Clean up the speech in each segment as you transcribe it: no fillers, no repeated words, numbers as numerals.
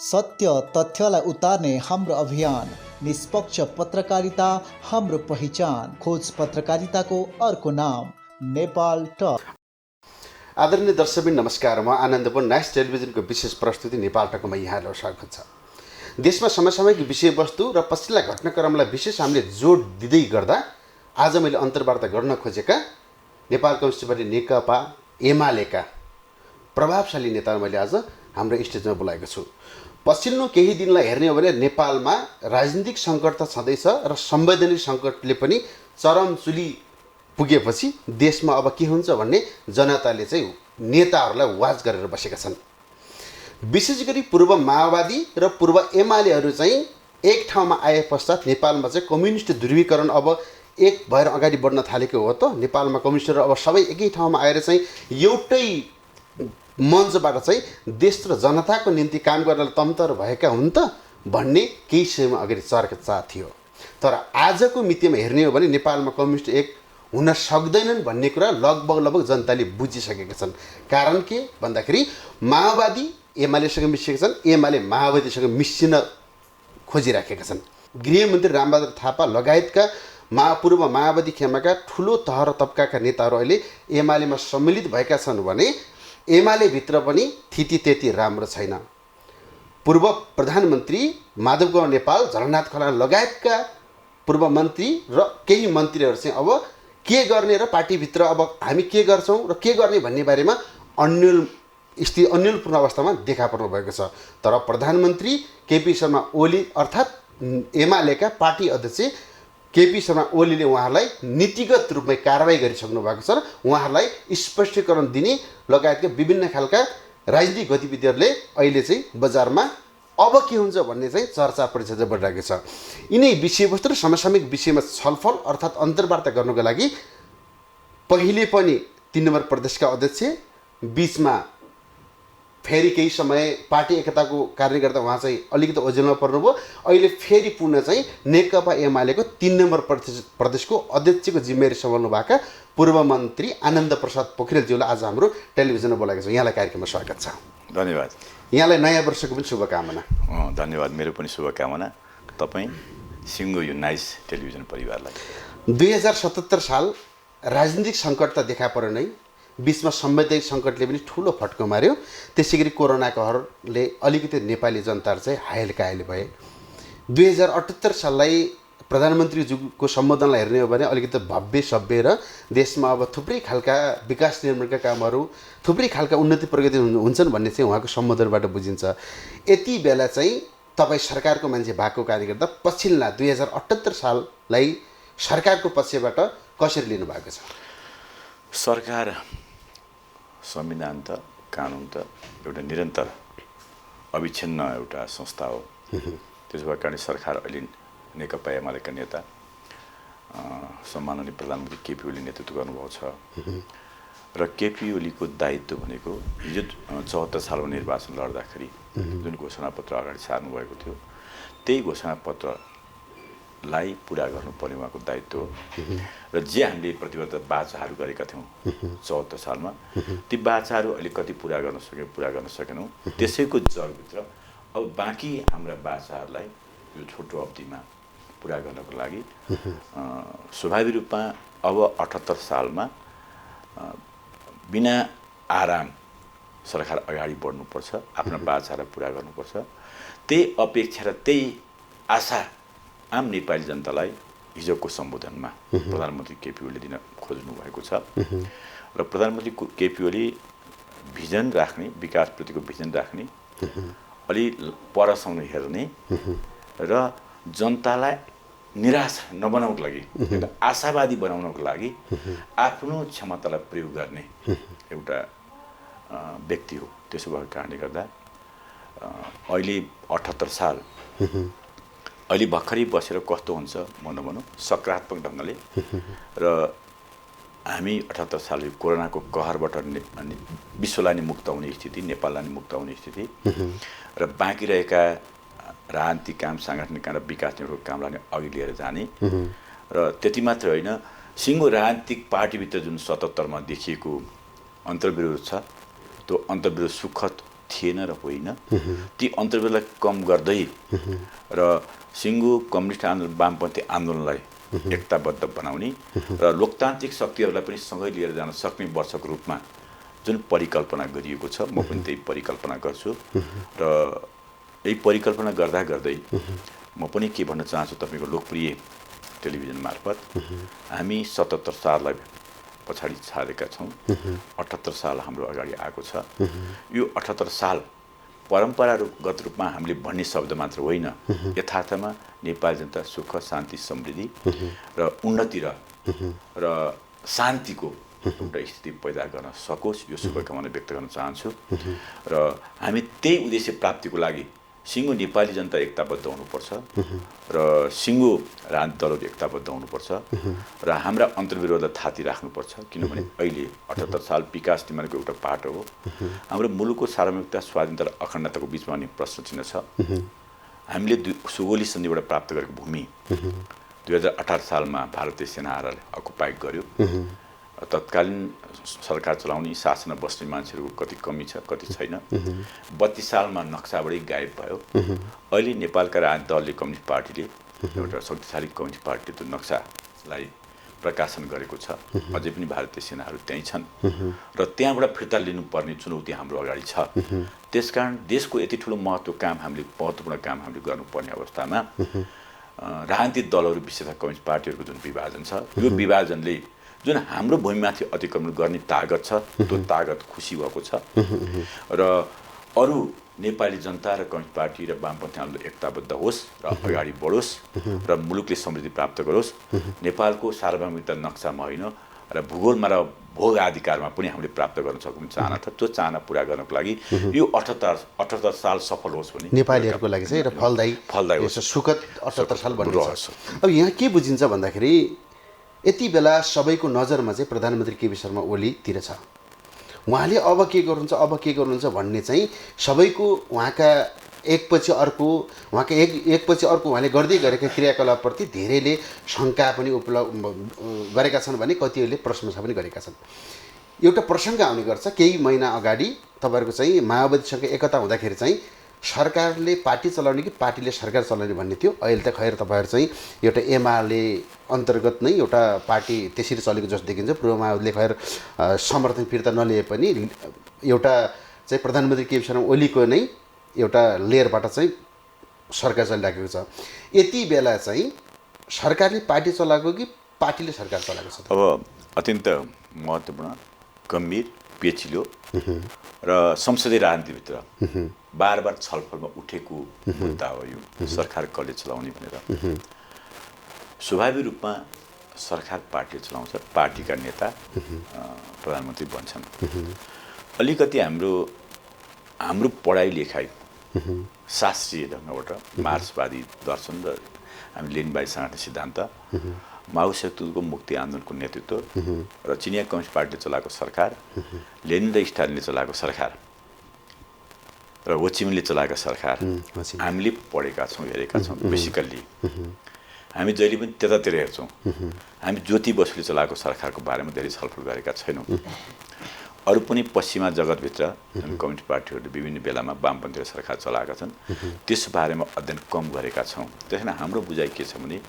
सत्य तथ्यलाई उतार्ने हाम्रो अभियान, निष्पक्ष पत्रकारिता हाम्रो पहिचान, खोज पत्रकारिताको अर्को नाम नेपाल टक। आदरणीय दर्शकबिन नमस्कार। म आनन्दपुर न्यास टेलिभिजनको विशेष प्रस्तुति नेपाल टकमा यहाँलाई स्वागत छ। देशमा समसामयिक विषयवस्तु र पछिल्ला घटनाक्रमलाई विशेष हामीले जोड दिँदै गर्दा आज मैले अन्तर्वार्ता गर्न खोजेका नेपाल कम्युनिस्ट पार्टी नेकपा एमालेका प्रभावशाली नेता मैले आज हाम्रो स्टेजमा बोलाएको छु। पछिल्लो केही दिनलाई हेर्ने हो भने नेपालमा राजनीतिक सङ्कट त छँदैछ र संवैधानिक सङ्कटले पनि चरमचुली पुगेपछि देशमा अब के हुन्छ भन्ने जनताले चाहिँ नेताहरूलाई वाच गरेर बसेका छन्। विशेष गरी पूर्व माओवादी र पूर्व एमालेहरू चाहिँ एक ठाउँमा आए पश्चात नेपालमा चाहिँ कम्युनिस्ट ध्रुवीकरण अब एक भएर अगाडि बढ्न थालेको हो। त नेपालमा कम्युनिस्टहरू अब सबै एकै ठाउँमा आएर चाहिँ एउटै मञ्चबाट चाहिँ देश र जनताको निम्ति काम गर्न तम्तर भएका हुन् त भन्ने केही समयमा अगाडि चर्चा थियो। तर आजको मितिमा हेर्ने हो भने नेपालमा कम्युनिस्ट एक हुन सक्दैनन् भन्ने कुरा लगभग जनताले बुझिसकेका छन्। कारण के भन्दाखेरि माओवादी एमालेसँग मिसिएका छन्, एमाले माओवादीसँग मिसिन खोजिराखेका छन्। गृहमन्त्री रामबहादुर थापा लगायतका पूर्व माओवादी खेमाका ठुलो तह र तबकाका नेताहरू अहिले एमालेमा सम्मिलित भएका छन् भने एमाले भित्र पनि थिति त्यति राम्रो छैन। पूर्व प्रधानमन्त्री माधव गौडा नेपाल, झलनाथ खनाल लगायतका पूर्व मन्त्री र केही मन्त्रीहरू चाहिँ अब के गर्ने र पार्टीभित्र अब हामी के गर्छौँ र के गर्ने भन्ने बारेमा अन्यलपूर्ण अवस्थामा देखा पर्नु भएको छ। तर प्रधानमन्त्री केपी शर्मा ओली अर्थात् एमालेका पार्टी अध्यक्ष केपी शर्मा ओलीले उहाँहरूलाई नीतिगत रूपमै कारबाही गरिसक्नु भएको छ र उहाँहरूलाई स्पष्टीकरण दिने लगायतका विभिन्न खालका राजनीतिक गतिविधिहरूले अहिले चाहिँ बजारमा अब के हुन्छ भन्ने चाहिँ चर्चा परिचर्चा बढिरहेको छ। यिनै विषयवस्तु र समसामयिक विषयमा छलफल अर्थात् अन्तर्वार्ता गर्नको लागि पहिले पनि 3 नम्बर प्रदेशका अध्यक्ष, बिचमा फेरि केही समय पार्टी एकताको कारणले गर्दा उहाँ चाहिँ अलिकति ओझेलमा पर्नुभयो। अहिले फेरि पुनः चाहिँ नेकपा एमालेको 3 नम्बर प्रदेशको अध्यक्षको जिम्मेवारी सम्हाल्नु भएका पूर्व मन्त्री आनन्द प्रसाद पोखरेलज्यूलाई आज हाम्रो टेलिभिजनमा बोलाएको छ। यहाँलाई कार्यक्रममा स्वागत छ। धन्यवाद। यहाँलाई नयाँ वर्षको पनि शुभकामना। धन्यवाद। मेरो पनि शुभकामना तपाईँ सिङ्गो यो नाइस टेलिभिजन परिवारलाई। 2077 साल राजनीतिक सङ्कट त देखा पर्यो नै, बिचमा संवैधानिक सङ्कटले पनि ठुलो फड्को मार्यो। त्यसै गरी कोरोना कहरले अलिकति नेपाली जनताहरू चाहिँ हायल भए। 2078 साललाई प्रधानमन्त्रीज्यूको सम्बोधनलाई हेर्ने हो भने अलिकति भव्य सभ्य र देशमा अब थुप्रै खालका विकास निर्माणका कामहरू, थुप्रै खालका उन्नति प्रगति हुन्छन् भन्ने चाहिँ उहाँको सम्बोधनबाट बुझिन्छ। यति बेला चाहिँ तपाईँ सरकारको मान्छे भएको कारणले गर्दा पछिल्ला 2078 साललाई सरकारको पक्षबाट कसरी लिनुभएको छ? सरकार संविधान त कानुन त एउटा निरन्तर अविच्छिन्न एउटा संस्था हो। त्यसो भए कारण सरकार अहिले नेकपा एमालेका नेता सम्माननीय प्रधानमन्त्री केपी ओली नेतृत्व गर्नुभएको छ र केपी ओलीको दायित्व भनेको हिजो 74 सालमा निर्वाचन लड्दाखेरि जुन घोषणापत्र अगाडि सार्नु भएको थियो त्यही घोषणापत्रलाई पुरा गर्नुपर्ने उहाँको दायित्व हो। र जे हामीले प्रतिबद्ध बाचाहरू गरेका थियौँ 74 सालमा ती बाचाहरू अहिले कति पुरा गर्न सकेनौँ। त्यसैको जगभित्र अब बाँकी हाम्रा बाचाहरूलाई यो छोटो अवधिमा पुरा गर्नको लागि स्वाभाविक रूपमा अब 78 सालमा बिना आराम सरकार अगाडि बढ्नुपर्छ, आफ्ना बाचाहरूलाई पुरा गर्नुपर्छ। त्यही अपेक्षा र त्यही आशा आम नेपाली जनतालाई हिजोको सम्बोधनमा प्रधानमन्त्री केपी ओलीले दिन खोज्नु भएको छ। र प्रधानमन्त्री केपी ओली भिजन राख्ने, विकासप्रतिको भिजन राख्ने, अलि परसम्म हेर्ने र जनतालाई निराश नबनाउनको लागि, आशावादी बनाउनको लागि आफ्नो क्षमतालाई प्रयोग गर्ने एउटा व्यक्ति हो। त्यसो भएको कारणले गर्दा अहिले 78 साल अहिले भर्खरै बसेर कस्तो हुन्छ भनौँ सकारात्मक ढङ्गले र हामी 78 साल कोरोनाको कहरबाट विश्वलाई नै मुक्त हुने स्थिति, नेपाललाई नै मुक्त हुने स्थिति र बाँकी रहेका राजनीतिक काम, साङ्गठनिक काम र विकास निर्माणको कामलाई नै अघि लिएर जाने र त्यति मात्र होइन, सिङ्गो राजनीतिक पार्टीभित्र जुन 77 मा देखिएको अन्तर्विरोध छ त्यो अन्तर्विरोध सुखद थिएन र होइन, ती अन्तर्विरोधलाई कम गर्दै र सिङ्गो कम्युनिस्ट आन्दोलन वामपन्थी आन्दोलनलाई एकताबद्ध बनाउने र लोकतान्त्रिक शक्तिहरूलाई पनि सँगै लिएर जान सक्ने वर्षको रूपमा जुन परिकल्पना गरिएको छ, म पनि त्यही परिकल्पना गर्छु र यही परिकल्पना गर्दा गर्दै म पनि के भन्न चाहन्छु तपाईँको लोकप्रिय टेलिभिजन मार्फत, हामी 77 साललाई पछाडि छाडेका छौँ, 78 साल हाम्रो अगाडि आएको छ। यो 78 साल परम्परागत रूपमा हामीले भन्ने शब्द मात्र होइन, यथार्थमा नेपाली जनता सुख, शान्ति, समृद्धि र उन्नति र शान्तिको एउटा स्थिति पैदा गर्न सकोस्, यो शुभकामना व्यक्त गर्न चाहन्छु। र हामी त्यही उद्देश्य प्राप्तिको लागि सिङ्गो नेपाली जनता एकताबद्ध हुनुपर्छ र सिङ्गो राजनीतिक दलहरू एकताबद्ध हुनुपर्छ र हाम्रा अन्तर्विरोधलाई थाती राख्नुपर्छ, किनभने अहिले 78 साल विकास निर्माणको एउटा पाटो हो। हाम्रो मुलुकको सार्वभौमिकता, स्वाधीनता र अखण्डताको बिचमा पनि प्रश्न चिन्ह छ। हामीले सुगोली सन्धिबाट प्राप्त गरेको भूमि 2018 सालमा भारतीय सेनाहरूले अकुपाई गर्यो। तत्कालीन सरकार चलाउने, शासनमा बस्ने मान्छेहरूको कति कमी छ, कति छैन। 32 सालमा नक्साबाटै गायब भयो। अहिले नेपालका राजनीतिक दलले, कम्युनिस्ट पार्टीले, एउटा शक्तिशाली कम्युनिस्ट पार्टीले त्यो नक्सालाई प्रकाशन गरेको छ। अझै पनि भारतीय सेनाहरू त्यहीँ छन् र त्यहाँबाट फिर्ता लिनुपर्ने चुनौती हाम्रो अगाडि छ। त्यसकारण देशको यति ठुलो महत्त्वपूर्ण काम हामीले गर्नुपर्ने अवस्थामा राजनीतिक दलहरू, विशेषतः कम्युनिस्ट पार्टीहरूको जुन विभाजन छ, यो विभाजनले जुन हाम्रो भूमिमाथि अतिक्रमण गर्ने तागत छ, त्यो तागत खुसी भएको छ र अरू नेपाली जनता र कम्युनिस्ट पार्टी र वामपन्थी आन्दोलन एकताबद्ध होस् र अगाडि बढोस् र मुलुकले समृद्धि प्राप्त गरोस्। नेपालको सार्वभौमिकता नक्सामा होइन र भूगोलमा र भोग अधिकारमा पनि हामीले प्राप्त गर्न सक्ने चाहना छ। त्यो चाहना पुरा गर्नको लागि यो 78 साल सफल होस् भने नेपालीहरूको लागि चाहिँ र फलदायी होस्, सुखद 78 साल बन्नुहोस्। अब यहाँ के बुझिन्छ भन्दाखेरि यति बेला सबैको नजरमा चाहिँ प्रधानमन्त्री केपी शर्मा ओलीतिर छ। उहाँले अब के गर्नुहुन्छ भन्ने चाहिँ सबैको उहाँका एकपछि अर्को उहाँले गर्दै गरेका क्रियाकलापप्रति धेरैले शङ्का पनि गरेका छन् भने कतिहरूले प्रशंसा पनि गरेका छन्। एउटा प्रसङ्ग आउने गर्छ, केही महिना अगाडि तपाईँहरूको चाहिँ माओवादीसँग एकता हुँदाखेरि चाहिँ सरकारले पार्टी चलाउने कि पार्टीले सरकार चलाउने भन्ने थियो। अहिले त खैर तपाईँहरू चाहिँ एउटा एमाले अन्तर्गत नै एउटा पार्टी त्यसरी चलेको जस्तो देखिन्छ। पूर्व माओवादीले खैर समर्थन फिर्ता नलिए पनि एउटा चाहिँ प्रधानमन्त्री केपी शर्मा ओलीको नै एउटा लेयरबाट चाहिँ सरकार चलिराखेको छ। यति बेला चाहिँ सरकारले पार्टी चलाएको कि पार्टीले सरकार चलाएको छ? अब अत्यन्त महत्त्वपूर्ण, गम्भीर, पेचिलो र संसदीय राजनीतिभित्र बार छलफलमा उठेको मुद्दा हो यो, सरकार कसले चलाउने भनेर। स्वाभाविक रूपमा सरकार पार्टीले चलाउँछ, पार्टीका नेता प्रधानमन्त्री बन्छन्। अलिकति हाम्रो पढाइ लेखाइ शास्त्रीय ढङ्गबाट मार्क्सवादी दर्शन र हामी लेनिनवादी साङ्गठनिक सिद्धान्त, माओ सेतुको मुक्ति आन्दोलनको नेतृत्व र चिनिया कम्युनिस्ट पार्टीले चलाएको सरकार, लेनिन र स्टालिनले चलाएको सरकार र होचिमिनले चलाएका सरकार हामीले पढेका छौँ, हेरेका छौँ। बेसिकल्ली हामी जहिले पनि त्यतातिर हेर्छौँ। हामी ज्योति बसुले चलाएको सरकारको बारेमा धेरै छलफल गरेका छैनौँ। अरू पनि पश्चिमा जगतभित्र जुन कम्युनिस्ट पार्टीहरूले विभिन्न बेलामा वामपन्थी सरकार चलाएका छन्, त्यस बारेमा अध्ययन कम गरेका छौँ। त्यसैले हाम्रो बुझाइ के छ भने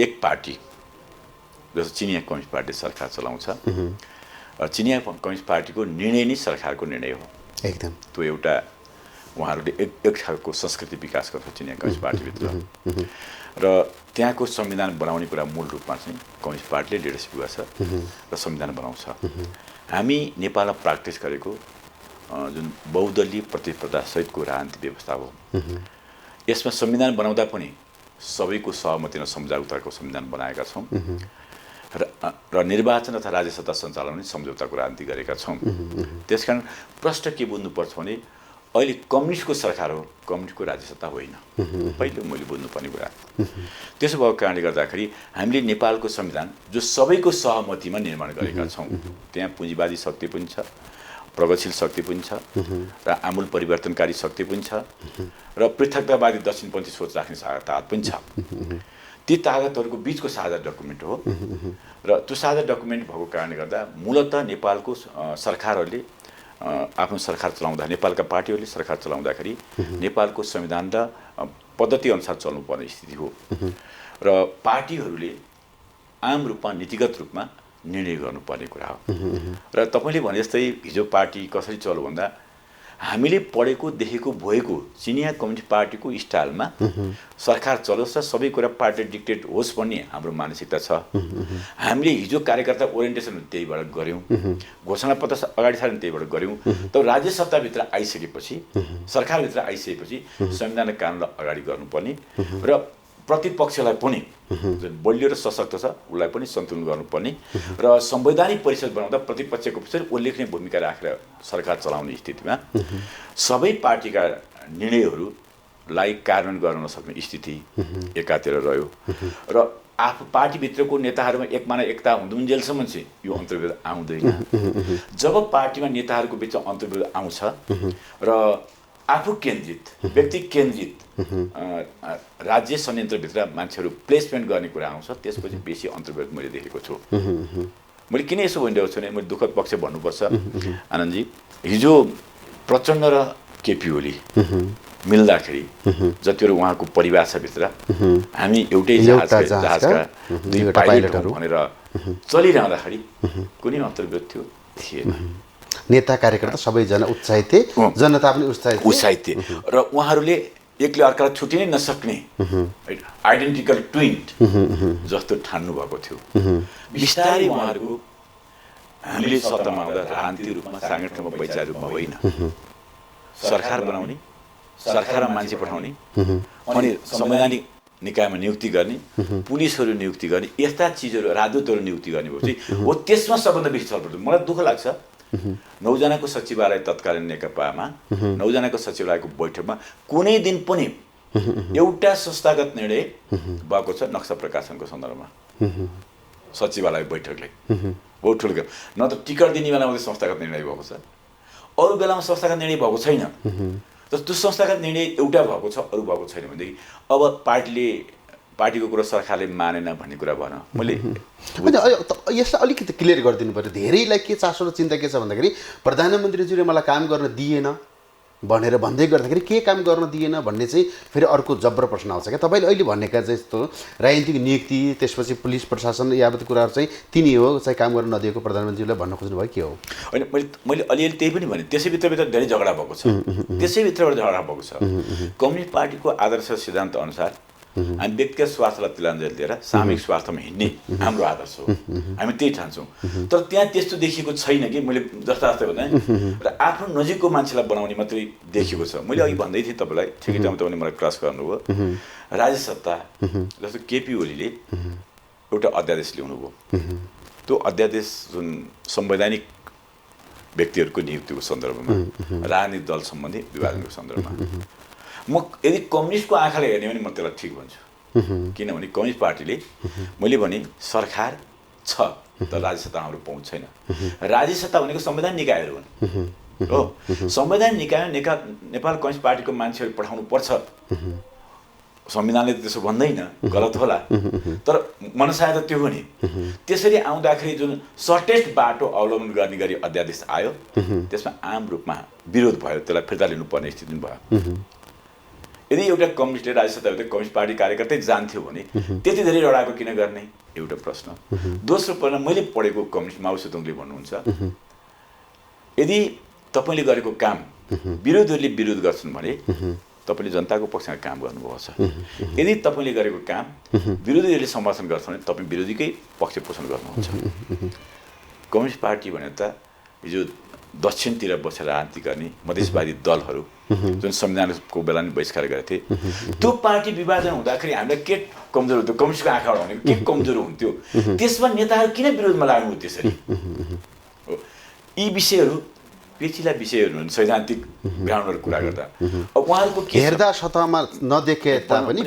एक पार्टी जस्तो चिनिया कम्युनिस्ट पार्टी सरकार चलाउँछ, चिनिया कम्युनिस्ट पार्टीको निर्णय नै सरकारको निर्णय हो एकदम। त्यो एउटा उहाँहरूले एक खालको संस्कृति विकास गर्छ चिनिया कम्युनिस्ट पार्टीभित्र र त्यहाँको संविधान बनाउने कुरा मूल रूपमा चाहिँ कम्युनिस्ट पार्टीले लिडरसिप गर्छ र संविधान बनाउँछ। हामी नेपालमा प्र्याक्टिस गरेको जुन बहुदलीय प्रतिस्पर्धासहितको राजनीतिक व्यवस्था हो, यसमा संविधान बनाउँदा पनि सबैको सहमति र सम्झौताको संविधान बनाएका छौँ र निर्वाचन अथवा राज्य सत्ता सञ्चालन पनि सम्झौताको राजनीति गरेका छौँ। त्यसकारण प्रश्न के बुझ्नुपर्छ भने अहिले कम्युनिस्टको सरकार हो, कम्युनिस्टको राज्य सत्ता होइन। पहिलो मैले बुझ्नुपर्ने कुरा त्यसो भएको कारणले गर्दाखेरि हामीले नेपालको संविधान जो सबैको सहमतिमा निर्माण गरेका छौँ, त्यहाँ पुँजीवादी शक्ति पनि छ, प्रगतिशील शक्ति पनि छ र आमूल परिवर्तनकारी शक्ति पनि छ र पृथकतावादी दक्षिणपन्थी सोच राख्ने ताकत पनि छ। ती ताकतहरूको बिचको साझा डकुमेन्ट हो र त्यो साझा डकुमेन्ट भएको कारणले गर्दा मूलतः नेपालको सरकारहरूले आफ्नो सरकार चलाउँदा नेपालका पार्टीहरूले सरकार चलाउँदाखेरि नेपालको संविधान र पद्धति अनुसार चल्नुपर्ने स्थिति हो र पार्टीहरूले आम रूपमा नीतिगत रूपमा निर्णय गर्नुपर्ने कुरा हो र तपाईँले भने जस्तै हिजो पार्टी कसरी चल्यो भन्दा हामीले पढेको देखेको भएको चिनिया कम्युनिस्ट पार्टीको स्टाइलमा सरकार चलोस् र सबै कुरा पार्टी डिक्टेट होस् भन्ने हाम्रो मानसिकता छ। हामीले हिजो कार्यकर्ता ओरिएन्टेसन त्यहीबाट गऱ्यौँ, घोषणापत्र अगाडि सार्ने त्यहीबाट गऱ्यौँ। तर राज्य सत्ताभित्र आइसकेपछि, सरकारभित्र आइसकेपछि संविधान र कानुनलाई अगाडि गर्नुपर्ने र प्रतिपक्षलाई पनि जुन बलियो र सशक्त छ उसलाई पनि सन्तुलन गर्नुपर्ने र संवैधानिक परिषद बनाउँदा प्रतिपक्षको पनि उल्लेखनीय भूमिका राखेर सरकार चलाउने स्थितिमा सबै पार्टीका निर्णयहरूलाई कार्यान्वयन गर्न नसक्ने स्थिति एकातिर रह्यो र आफू पार्टीभित्रको नेताहरूमा एकमाना एकता हुँदुन्जेलसम्म चाहिँ यो अन्तर्विरोध आउँदैन। जब पार्टीमा नेताहरूको बिचमा अन्तर्विरोध आउँछ र आफू केन्द्रित, व्यक्ति केन्द्रित राज्य संयन्त्रभित्र मान्छेहरू प्लेसमेन्ट गर्ने कुरा आउँछ, त्यसपछि बेसी अन्तर्विरोध मैले देखेको छु। मैले किन यसो भनिरहेको छु भने मैले दुःखद पक्ष भन्नुपर्छ आनन्दजी, हिजो प्रचण्ड र केपी ओली मिल्दाखेरि जतिवटा उहाँको परिवार छ भित्र हामी एउटै जहाजका दुई पाइलटहरू भनेर चलिरहँदाखेरि कुनै अन्तर्विरोध थिएन। नेता कार्यकर्ता सबैजना उत्साहित थिए, जनता पनि उत्साहित थिए र उहाँहरूले एकले अर्कालाई छुटिनै नसक्ने आइडेन्टिकल ट्विन्ट जस्तो ठान्नु भएको थियो। बिस्तारै उहाँहरूको हामीले सत्तामा आउँदा राजनीतिक रूपमा साङ्गठनिक वैचारिक रूपमा होइन, सरकार बनाउने, सरकारमा मान्छे पठाउने अनि संवैधानिक निकायमा नियुक्ति गर्ने, पुलिसहरू नियुक्ति गर्ने, यस्ता चिजहरू राजदूतहरू नियुक्ति गर्ने भएपछि हो त्यसमा सबभन्दा बेसी छलफल। मलाई दुःख लाग्छ 9 जनाको सचिवालय तत्कालीन नेकपामा 9 जनाको सचिवालयको बैठकमा कुनै दिन पनि एउटा संस्थागत निर्णय भएको छ नक्सा प्रकाशनको सन्दर्भमा। सचिवालय बैठकले बहुत ठुलो न त टिकट दिने बेलामा मात्रै संस्थागत निर्णय भएको छ, अरू बेलामा संस्थागत निर्णय भएको छैन। तर त्यो संस्थागत निर्णय एउटा भएको छ, अरू भएको छैन भनेदेखि अब पार्टीको कुरा सरकारले मानेन भन्ने कुरा भन। मैले यसलाई अलिकति क्लियर गरिदिनु पर्यो। धेरैलाई के चासो र चिन्ता के छ भन्दाखेरि प्रधानमन्त्रीज्यूले मलाई काम गर्न दिएन भनेर भन्दै गर्दाखेरि के काम गर्न दिएन भन्ने चाहिँ फेरि अर्को जब्र प्रश्न आउँछ क्या। तपाईँले अहिले भनेका जस्तो राजनीतिक नियुक्ति, त्यसपछि पुलिस प्रशासन यावत कुराहरू चाहिँ तिनी हो चाहिँ काम गर्न नदिएको प्रधानमन्त्रीलाई भन्न खोज्नुभयो के हो? होइन, मैले अलिअलि त्यही पनि भने त्यसै भित्रभित्र धेरै झगडा भएको छ, त्यसै भित्रबाट झगडा भएको छ। कम्युनिस्ट पार्टीको आदर्श सिद्धान्त अनुसार हामी व्यक्तिगत स्वार्थलाई तिलाञ्जली दिएर सामूहिक स्वार्थमा हिँड्ने हाम्रो आदर्श हो, हामी त्यही ठान्छौँ। तर त्यहाँ त्यस्तो देखिएको छैन कि मैले जस्ता भन्दा र आफ्नो नजिकको मान्छेलाई बनाउने मात्रै देखिएको छ। मैले अघि भन्दै थिएँ तपाईँलाई, ठिकै टाइममा तपाईँले मलाई क्रस गर्नुभयो। राज्य सत्ता जस्तो केपी ओलीले एउटा अध्यादेश ल्याउनुभयो, त्यो अध्यादेश जुन संवैधानिक व्यक्तिहरूको नियुक्तिको सन्दर्भमा, राजनीतिक दल सम्बन्धी विभाजनको सन्दर्भमा म यदि कम्युनिस्टको आँखाले हेर्ने भने म त्यसलाई ठिक भन्छु। किनभने कम्युनिस्ट पार्टीले मैले भने सरकार छ तर राज्य सत्ता हाम्रो पहुँच छैन। राज्य सत्ता भनेको संवैधानिक निकायहरू हुन् हो, संवैधानिक निकाय नेपाल कम्युनिस्ट पार्टीको मान्छेहरू पठाउनु पर्छ। संविधानले त्यसो भन्दैन, गलत होला, तर मनसाय त त्यो हो नि। त्यसरी आउँदाखेरि जुन सर्टेस्ट बाटो अवलम्बन गर्ने गरी अध्यादेश आयो, त्यसमा आम रूपमा विरोध भयो, त्यसलाई फिर्ता लिनुपर्ने स्थिति भयो। यदि एउटा कम्युनिस्टले राज्य सत्ताभित्र कम्युनिस्ट पार्टी कार्यकर्तै जान्थ्यो भने त्यति धेरै लडाएको किन गर्ने, एउटा प्रश्न। दोस्रो प्रश्न, मैले पढेको कम्युनिस्ट माओ सेतुङले भन्नुहुन्छ यदि तपाईँले गरेको काम विरोधीहरूले विरोध गर्छन् भने तपाईँले जनताको पक्षमा काम गर्नुभएको छ। यदि तपाईँले गरेको काम विरोधीहरूले समर्थन गर्छन् भने तपाईँ विरोधीकै पक्ष पोषण गर्नुहुन्छ। कम्युनिस्ट पार्टी भने त हिजो दक्षिणतिर बसेर राजनीति गर्ने मधेसवादी दलहरू जुन संविधानको बेला नि बहिष्कार गरेका थिए, त्यो पार्टी विभाजन हुँदाखेरि हामीलाई के कमजोर हुन्थ्यो, कम्युनिस्टको आँखाबाट भनेको के कमजोर हुन्थ्यो, त्यसमा नेताहरू किन विरोधमा लाग्नु त्यसरी? यी विषयहरू पेचिला विषयहरू हुन् सैद्धान्तिक ग्राउन्डहरू कुरा गर्दा। अब उहाँहरूको हेर्दा सतहमा नदेखे तापनि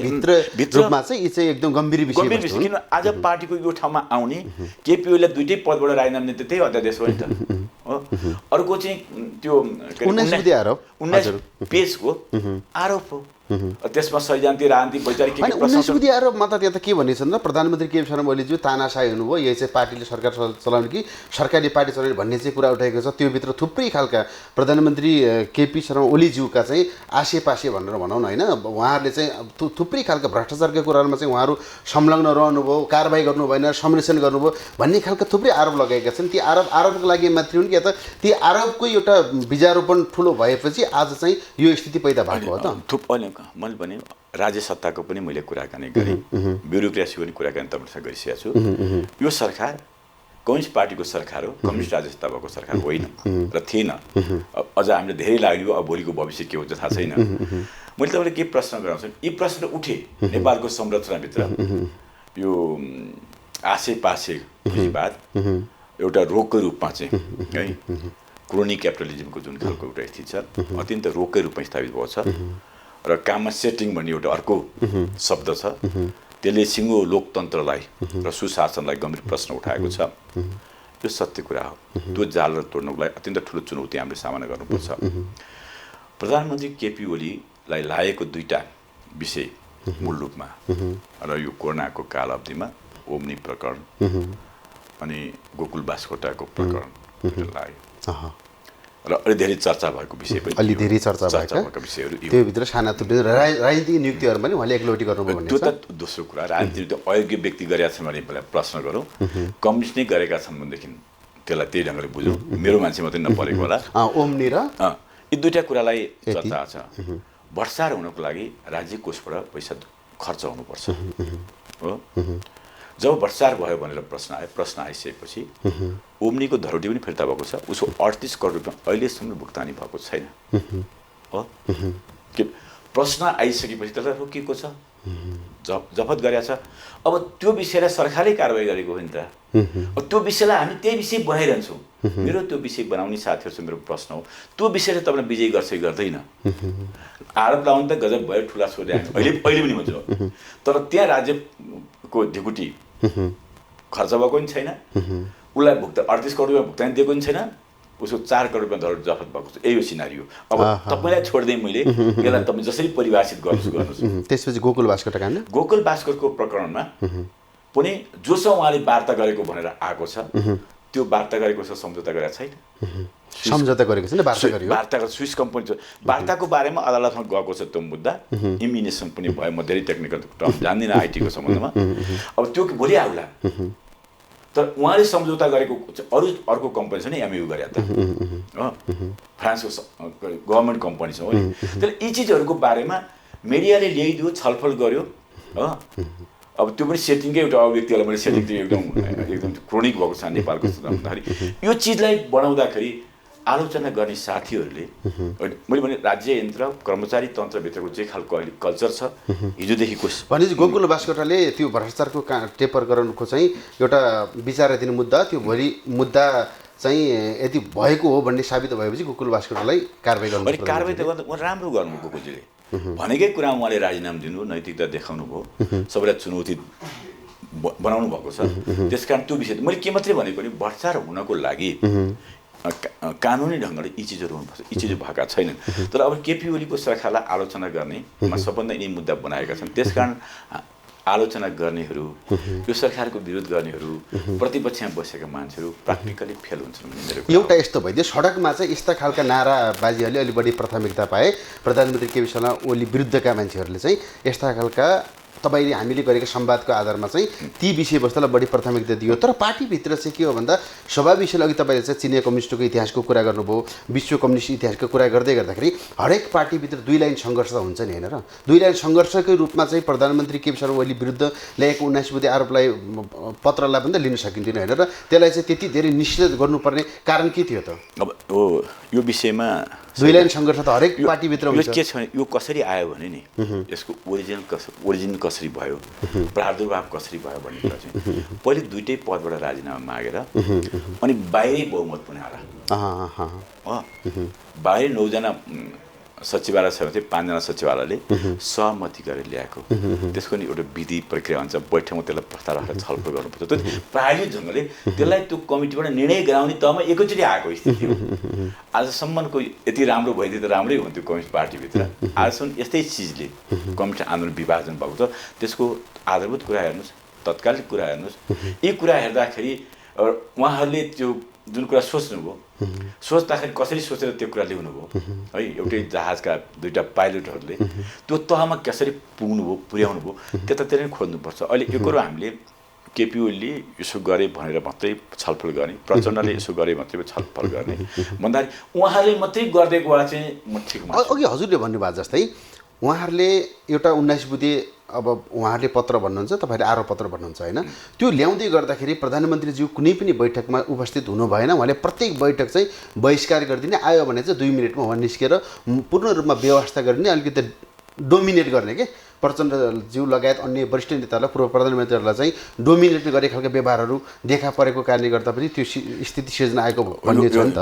भित्र रूपमा चाहिँ यी चाहिँ एकदम गम्भीर विषय हो। किन आज पार्टीको यो ठाउँमा आउने केपी ओलीलाई दुईटै पदबाट राजीनामा दिने त्यही अध्यादेश हो नि त हो। अर्को चाहिँ त्यो 19 पेजको आरोप हो। त्यसमा सैद्धान्तिक राजनीति वैचारिक होइन 19 बुद्धि आरोपमा त त्यहाँ त के भनेको छ भने प्रधानमन्त्री केपी शर्मा ओलीज्यू तानाशाही हुनुभयो, यही चाहिँ पार्टीले सरकार चलाउने कि सरकारी पार्टी चलाउने भन्ने चाहिँ कुरा उठाएको छ। त्योभित्र थुप्रै खालका प्रधानमन्त्री केपी शर्मा ओलीज्यूका चाहिँ आसेपासे भनेर भनौँ न, होइन, उहाँहरूले चाहिँ थुप्रै खालका भ्रष्टाचारका कुराहरूमा चाहिँ उहाँहरू संलग्न रहनुभयो, कारबाही गर्नु भएन, संरक्षण गर्नुभयो भन्ने खालका थुप्रै आरोप लगाएका छन्। ती आरोपको लागि मात्रै हुन् कि या त ती आरोपको एउटा बीजारोपण ठुलो भएपछि आज चाहिँ यो स्थिति पैदा भएको हो त? मैले भने राज्य सत्ताको पनि मैले कुराकानी गरेँ, ब्युरोक्रेसीको पनि कुराकानी तपाईँसँग गरिसकेको छु। यो सरकार कम्युनिस्ट पार्टीको सरकार हो, कम्युनिस्ट राज्य सत्ता भएको सरकार होइन र थिएन। अझ हामीले धेरै लाग्यो, अब भोलिको भविष्य के हुन्छ थाहा छैन। मैले तपाईँले के प्रश्न गराउँछु, यी प्रश्न उठे नेपालको संरचनाभित्र यो आसेपासे पुँजीवाद एउटा रोगकै रूपमा चाहिँ है क्रोनिक क्यापिटलिजमको जुन खालको एउटा स्थिति छ अत्यन्त रोगकै रूपमा स्थापित भएको छ र काममा सेटिङ भन्ने एउटा अर्को शब्द छ, त्यसले सिङ्गो लोकतन्त्रलाई र सुशासनलाई गम्भीर प्रश्न उठाएको छ। यो सत्य कुरा हो। त्यो जाललाई तोड्नको लागि अत्यन्त ठुलो चुनौती हामीले सामना गर्नुपर्छ। प्रधानमन्त्री केपी ओलीलाई लागेको दुईटा विषय मूल रूपमा र यो कोरोनाको काल अवधिमा ओम्नी प्रकरण अनि गोकुल बास्कोटाको प्रकरण लाग्यो र अलि धेरै चर्चा भएको विषय पनि, अलि धेरै चर्चा भएको विषयहरू त्योभित्र साना थुप्रै राजनीतिक नियुक्तिहरू पनि उहाँले एकलौटी गर्नुभयो भने त्यो त दोस्रो कुरा। राजनीति अयोग्य व्यक्ति गरेका छन् भने पहिला प्रश्न गरौँ, कम्युनिस्ट नै गरेका छन् भनेदेखि त्यसलाई त्यही ढङ्गले बुझौँ, मेरो मान्छे मात्रै नपरेको होला। ओम्नी र यी दुईवटा कुरालाई चर्चा छ। भ्रष्टाचार हुनको लागि राज्य कोषबाट पैसा खर्च हुनुपर्छ हो। जब भ्रष्टाचार भयो भनेर प्रश्न आइसकेपछि ओम्नीको धरोटी पनि फिर्ता भएको छ, उसको 38 करोड रुपियाँ अहिलेसम्म भुक्तानी भएको छैन हो। के प्रश्न आइसकेपछि त्यसलाई रोकिएको छ, जफत गरेको छ। अब त्यो विषयलाई सरकारले कारबाही गरेको हो नि त। अब त्यो विषयलाई हामी त्यही विषय बनाइरहन्छौँ। मेरो त्यो विषय बनाउने साथीहरूसँग मेरो प्रश्न हो, त्यो विषयले तपाईँलाई विजय गर्छ कि गर्दैन? आरोप लगाउनु त गजब भयो, ठुला छोडे अहिले पनि हुन्छ, तर त्यहाँ राज्यको ढिकुटी खर्च भएको पनि छैन, उसलाई 38 करोड रुपियाँ भुक्तानी दिएको पनि छैन, उसको 4 करोड रुपियाँ धरोहर जफत भएको छ। यही हो सिनारियो। अब तपाईँलाई छोडिदिएँ मैले, यसलाई तपाईँ जसरी परिभाषित गर्नुहोस्। त्यसपछि गोकुल बास्कोटा काण्ड, गोकुल बास्कोटको प्रकरणमा पनि जोसँग उहाँले वार्ता गरेको भनेर आएको छ, त्यो वार्ता गरेको छ, सम्झौता गरेको छैन। सम्झौता गरेको छैन, वार्ता स्विस कम्पनी छ। वार्ताको बारेमा अदालतमा गएको छ त्यो मुद्दा, इमिनेसन पनि भयो। म धेरै टेक्निकल टर्म जान्दिनँ आइटीको सम्बन्धमा। अब त्यो भोलि आउला, तर उहाँले सम्झौता गरेको अर्को कम्पनी छ नि, एमयु गरे त फ्रान्सको गभर्मेन्ट कम्पनी छ हो नि। त्यसले यी चिजहरूको बारेमा मिडियाले ल्याइदियो, छलफल गर्यो हो। अब त्यो पनि सेटिङकै एउटा व्यक्तिलाई मैले सेटिङ एकदम क्रोनिक भएको छ नेपालको भन्दाखेरि यो चिजलाई बनाउँदाखेरि आलोचना गर्ने साथीहरूले मैले भने राज्य यन्त्र कर्मचारी तन्त्रभित्रको जे खालको अहिले कल्चर छ हिजोदेखिको भनेपछि गोकुल बास्कोटाले त्यो भ्रष्टाचारको टेपरकरणको चाहिँ एउटा विचाराधीन मुद्दा, त्यो भोलि मुद्दा चाहिँ यदि भएको हो भन्ने साबित भएपछि गोकुल बास्कोटालाई कारबाही गर्नु, अनि कारबाही त गर्दा राम्रो गर्नु गोकुलजीले भनेकै कुरा उहाँले राजीनामा दिनु, नैतिकता देखाउनु भयो, सबैलाई चुनौती बनाउनु भएको छ। त्यसकारण त्यो विषय मैले के मात्रै भनेको नि, भ्रष्टाचार हुनको लागि कानुनी ढङ्गले यी चिजहरू हुनुपर्छ, यी चिजहरू भएका छैनन्। तर अब केपी ओलीको सरकारलाई आलोचना गर्नेमा सबभन्दा यिनी मुद्दा बनाएका छन्। त्यसकारण आलोचना गर्नेहरू, यो सरकारको विरोध गर्नेहरू, प्रतिपक्षमा बसेका मान्छेहरू प्र्याक्टिकली फेल हुन्छन् भन्ने मेरो एउटा यस्तो भइदियो। सडकमा चाहिँ यस्ता खालका नाराबाजीहरूले अलि बढी प्राथमिकता पाए, प्रधानमन्त्री केपी शर्मा ओली विरुद्धका मान्छेहरूले चाहिँ यस्ता खालका तपाईँले हामीले गरेको संवादको आधारमा चाहिँ ती विषयवस्तुलाई बढी प्राथमिकता दियो। तर पार्टीभित्र चाहिँ के हो भन्दा स्वाभाविक विषयले अघि तपाईँले चाहिँ चिनिया कम्युनिस्टको इतिहासको कुरा गर्नुभयो, विश्व कम्युनिस्ट इतिहासको कुरा गर्दै गर्दाखेरि हरेक पार्टीभित्र दुई लाइन सङ्घर्ष त हुन्छ नि होइन र। दुई लाइन सङ्घर्षकै रूपमा चाहिँ प्रधानमन्त्री केपी शर्मा ओली विरुद्ध ल्याएको 19 बुँदे आरोपलाई पत्रलाई पनि त लिन सकिन्थेन होइन र। त्यसलाई चाहिँ त्यति धेरै निश्चित गर्नुपर्ने कारण के थियो त? अब यो विषयमा दुई लाइन सङ्घर्ष त हरेक पार्टीभित्र हुन्छ। के छ भने यो कसरी आयो भने नि, यसको ओरिजिन कसरी भयो, प्रादुर्भाव कसरी भयो भन्ने कुरा चाहिँ पहिले दुइटै पदबाट राजीनामा मागेर अनि बाहिरै बहुमत पनि आला, बाहिर 9 जना सचिवालय छ भने 5 जना सचिवालयले सहमति गरेर ल्याएको त्यसको नि एउटा विधि प्रक्रिया हुन्छ बैठकमा त्यसलाई प्रस्ताव राखेर छलफल गर्नुपर्छ त्यो प्रायोजित ढङ्गले त्यसलाई त्यो कमिटीबाट निर्णय गराउने तहमा एकैचोटि आएको स्थिति हो आजसम्मको यति राम्रो भइदिए त राम्रै हुन्थ्यो कम्युनिस्ट पार्टीभित्र आजसम्म यस्तै चिजले कम्युनिस्ट आन्दोलन विभाजन भएको छ त्यसको आधारभूत कुरा हेर्नुहोस् तत्कालिक कुरा हेर्नुहोस् यी कुरा हेर्दाखेरि उहाँहरूले त्यो जुन कुरा सोच्नुभयो सोच्दाखेरि कसरी सोचेर त्यो कुरा ल्याउनुभयो है एउटै जहाजका दुईटा पाइलटहरूले त्यो तहमा कसरी पुग्नुभयो पुर्याउनुभयो त्यतातिर नै खोज्नुपर्छ अहिले यो कुरो हामीले केपी ओलीले यसो गरे भनेर मात्रै छलफल गर्ने प्रचण्डले यसो गरे मात्रै छलफल गर्ने भन्दाखेरि उहाँहरूले मात्रै गरिदिएको भए चाहिँ म ठिक मान्छु अघि हजुरले भन्नुभयो जस्तै उहाँहरूले एउटा 19 बुँदे अब उहाँहरूले पत्र भन्नुहुन्छ तपाईँहरूले आरोप पत्र भन्नुहुन्छ होइन त्यो ल्याउँदै गर्दाखेरि प्रधानमन्त्रीज्यू कुनै पनि बैठकमा उपस्थित हुनु भएन उहाँले प्रत्येक बैठक चाहिँ बहिष्कार गरिदिने आयो भने चाहिँ 2 मिनटमा उहाँ निस्केर पूर्ण रूपमा व्यवस्था गरिदिने अलिकति डोमिनेट गर्ने के प्रचण्डज्यू लगायत अन्य वरिष्ठ नेताहरूलाई पूर्व प्रधानमन्त्रीहरूलाई चाहिँ डोमिनेट गर्ने खालको व्यवहारहरू देखा परेको कारणले गर्दा पनि त्यो स्थिति सिर्जना आएको भन्ने छ नि त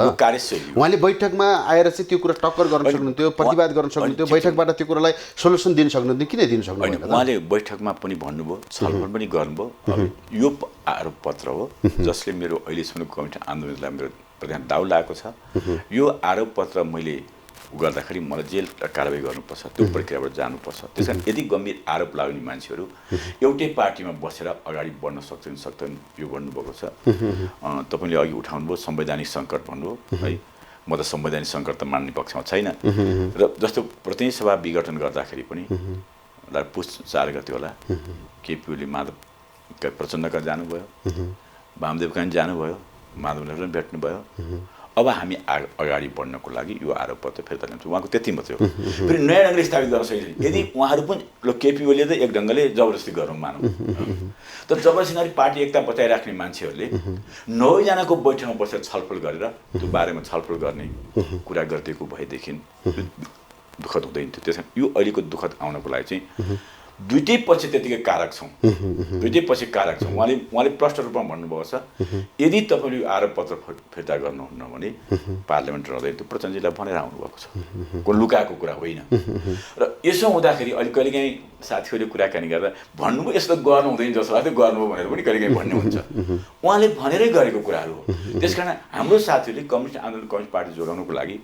उहाँले बैठकमा आएर चाहिँ त्यो कुरा टक्कर गर्न सक्नुहुन्थ्यो प्रतिवाद गर्न सक्नुहुन्थ्यो बैठकबाट त्यो कुरालाई सोल्युसन दिन सक्नुहुन्थ्यो किन दिन सक्नुहुन्न उहाँले बैठकमा पनि भन्नुभयो छलफल पनि गर्नुभयो यो आरोप पत्र हो जसले मेरो अहिलेसम्मको कमिटी आन्दोलनलाई मेरो प्रति दाउ लागेको छ यो आरोप पत्र मैले गर्दाखेरि मलाई जेल कारबाही गर्नुपर्छ त्यो प्रक्रियाबाट जानुपर्छ त्यसकारण यदि गम्भीर आरोप लाग्ने मान्छेहरू एउटै पार्टीमा बसेर अगाडि बढ्न सक्छन् सक्दैन यो भन्नुभएको छ तपाईँले अघि उठाउनुभयो संवैधानिक सङ्कट भन्नुभयो है म त संवैधानिक सङ्कट त मान्ने पक्षमा छैन र जस्तो प्रतिनिधि सभा विघटन गर्दाखेरि पनि पुस 4 गते होला केपी ओली माधव प्रचण्ड कहाँ जानुभयो वामदेव कहाँ जानुभयो माधवले पनि भेट्नुभयो अब हामी अगाडि बढ्नको लागि यो आरोप पत्र फिर्ता लिन्छौँ उहाँको त्यति मात्रै हो फेरि नयाँ ढङ्गले स्थापित गर्न सकिन्छ यदि उहाँहरू पनि ल केपी ओलीले त एक ढङ्गले जबरजस्ती गरौँ मानौँ तर जबरजस्ती गरी पार्टी एकता बचाइराख्ने मान्छेहरूले 9 जनाको बैठकमा बसेर छलफल गरेर त्यो बारेमा छलफल गर्ने कुरा गरिदिएको भएदेखि दुःखद हुँदैन थियो त्यसमा यो अहिलेको दुःखद आउनको लागि चाहिँ दुईटै पक्ष त्यतिकै कारक छौँ दुईटै पक्ष कारक छौँ उहाँले प्रष्ट रूपमा भन्नुभएको छ यदि तपाईँले यो आरोप पत्र फिर्ता गर्नुहुन्न भने पार्लियामेन्ट रहँदै त्यो प्रचण्डजीलाई भनेर आउनुभएको छ को लुकाएको कुरा होइन र यसो हुँदाखेरि अहिले कहिलेकाहीँ साथीहरूले कुराकानी गर्दा भन्नुभयो यस्तो गर्नु हुँदैन जस्तो लाग्थ्यो गर्नुभयो भनेर पनि कहिलेकाहीँ भन्ने हुन्छ उहाँले भनेरै गरेको कुराहरू हो त्यसकारण हाम्रो साथीहरूले कम्युनिस्ट आन्दोलन कम्युनिस्ट पार्टी जोगाउनुको लागि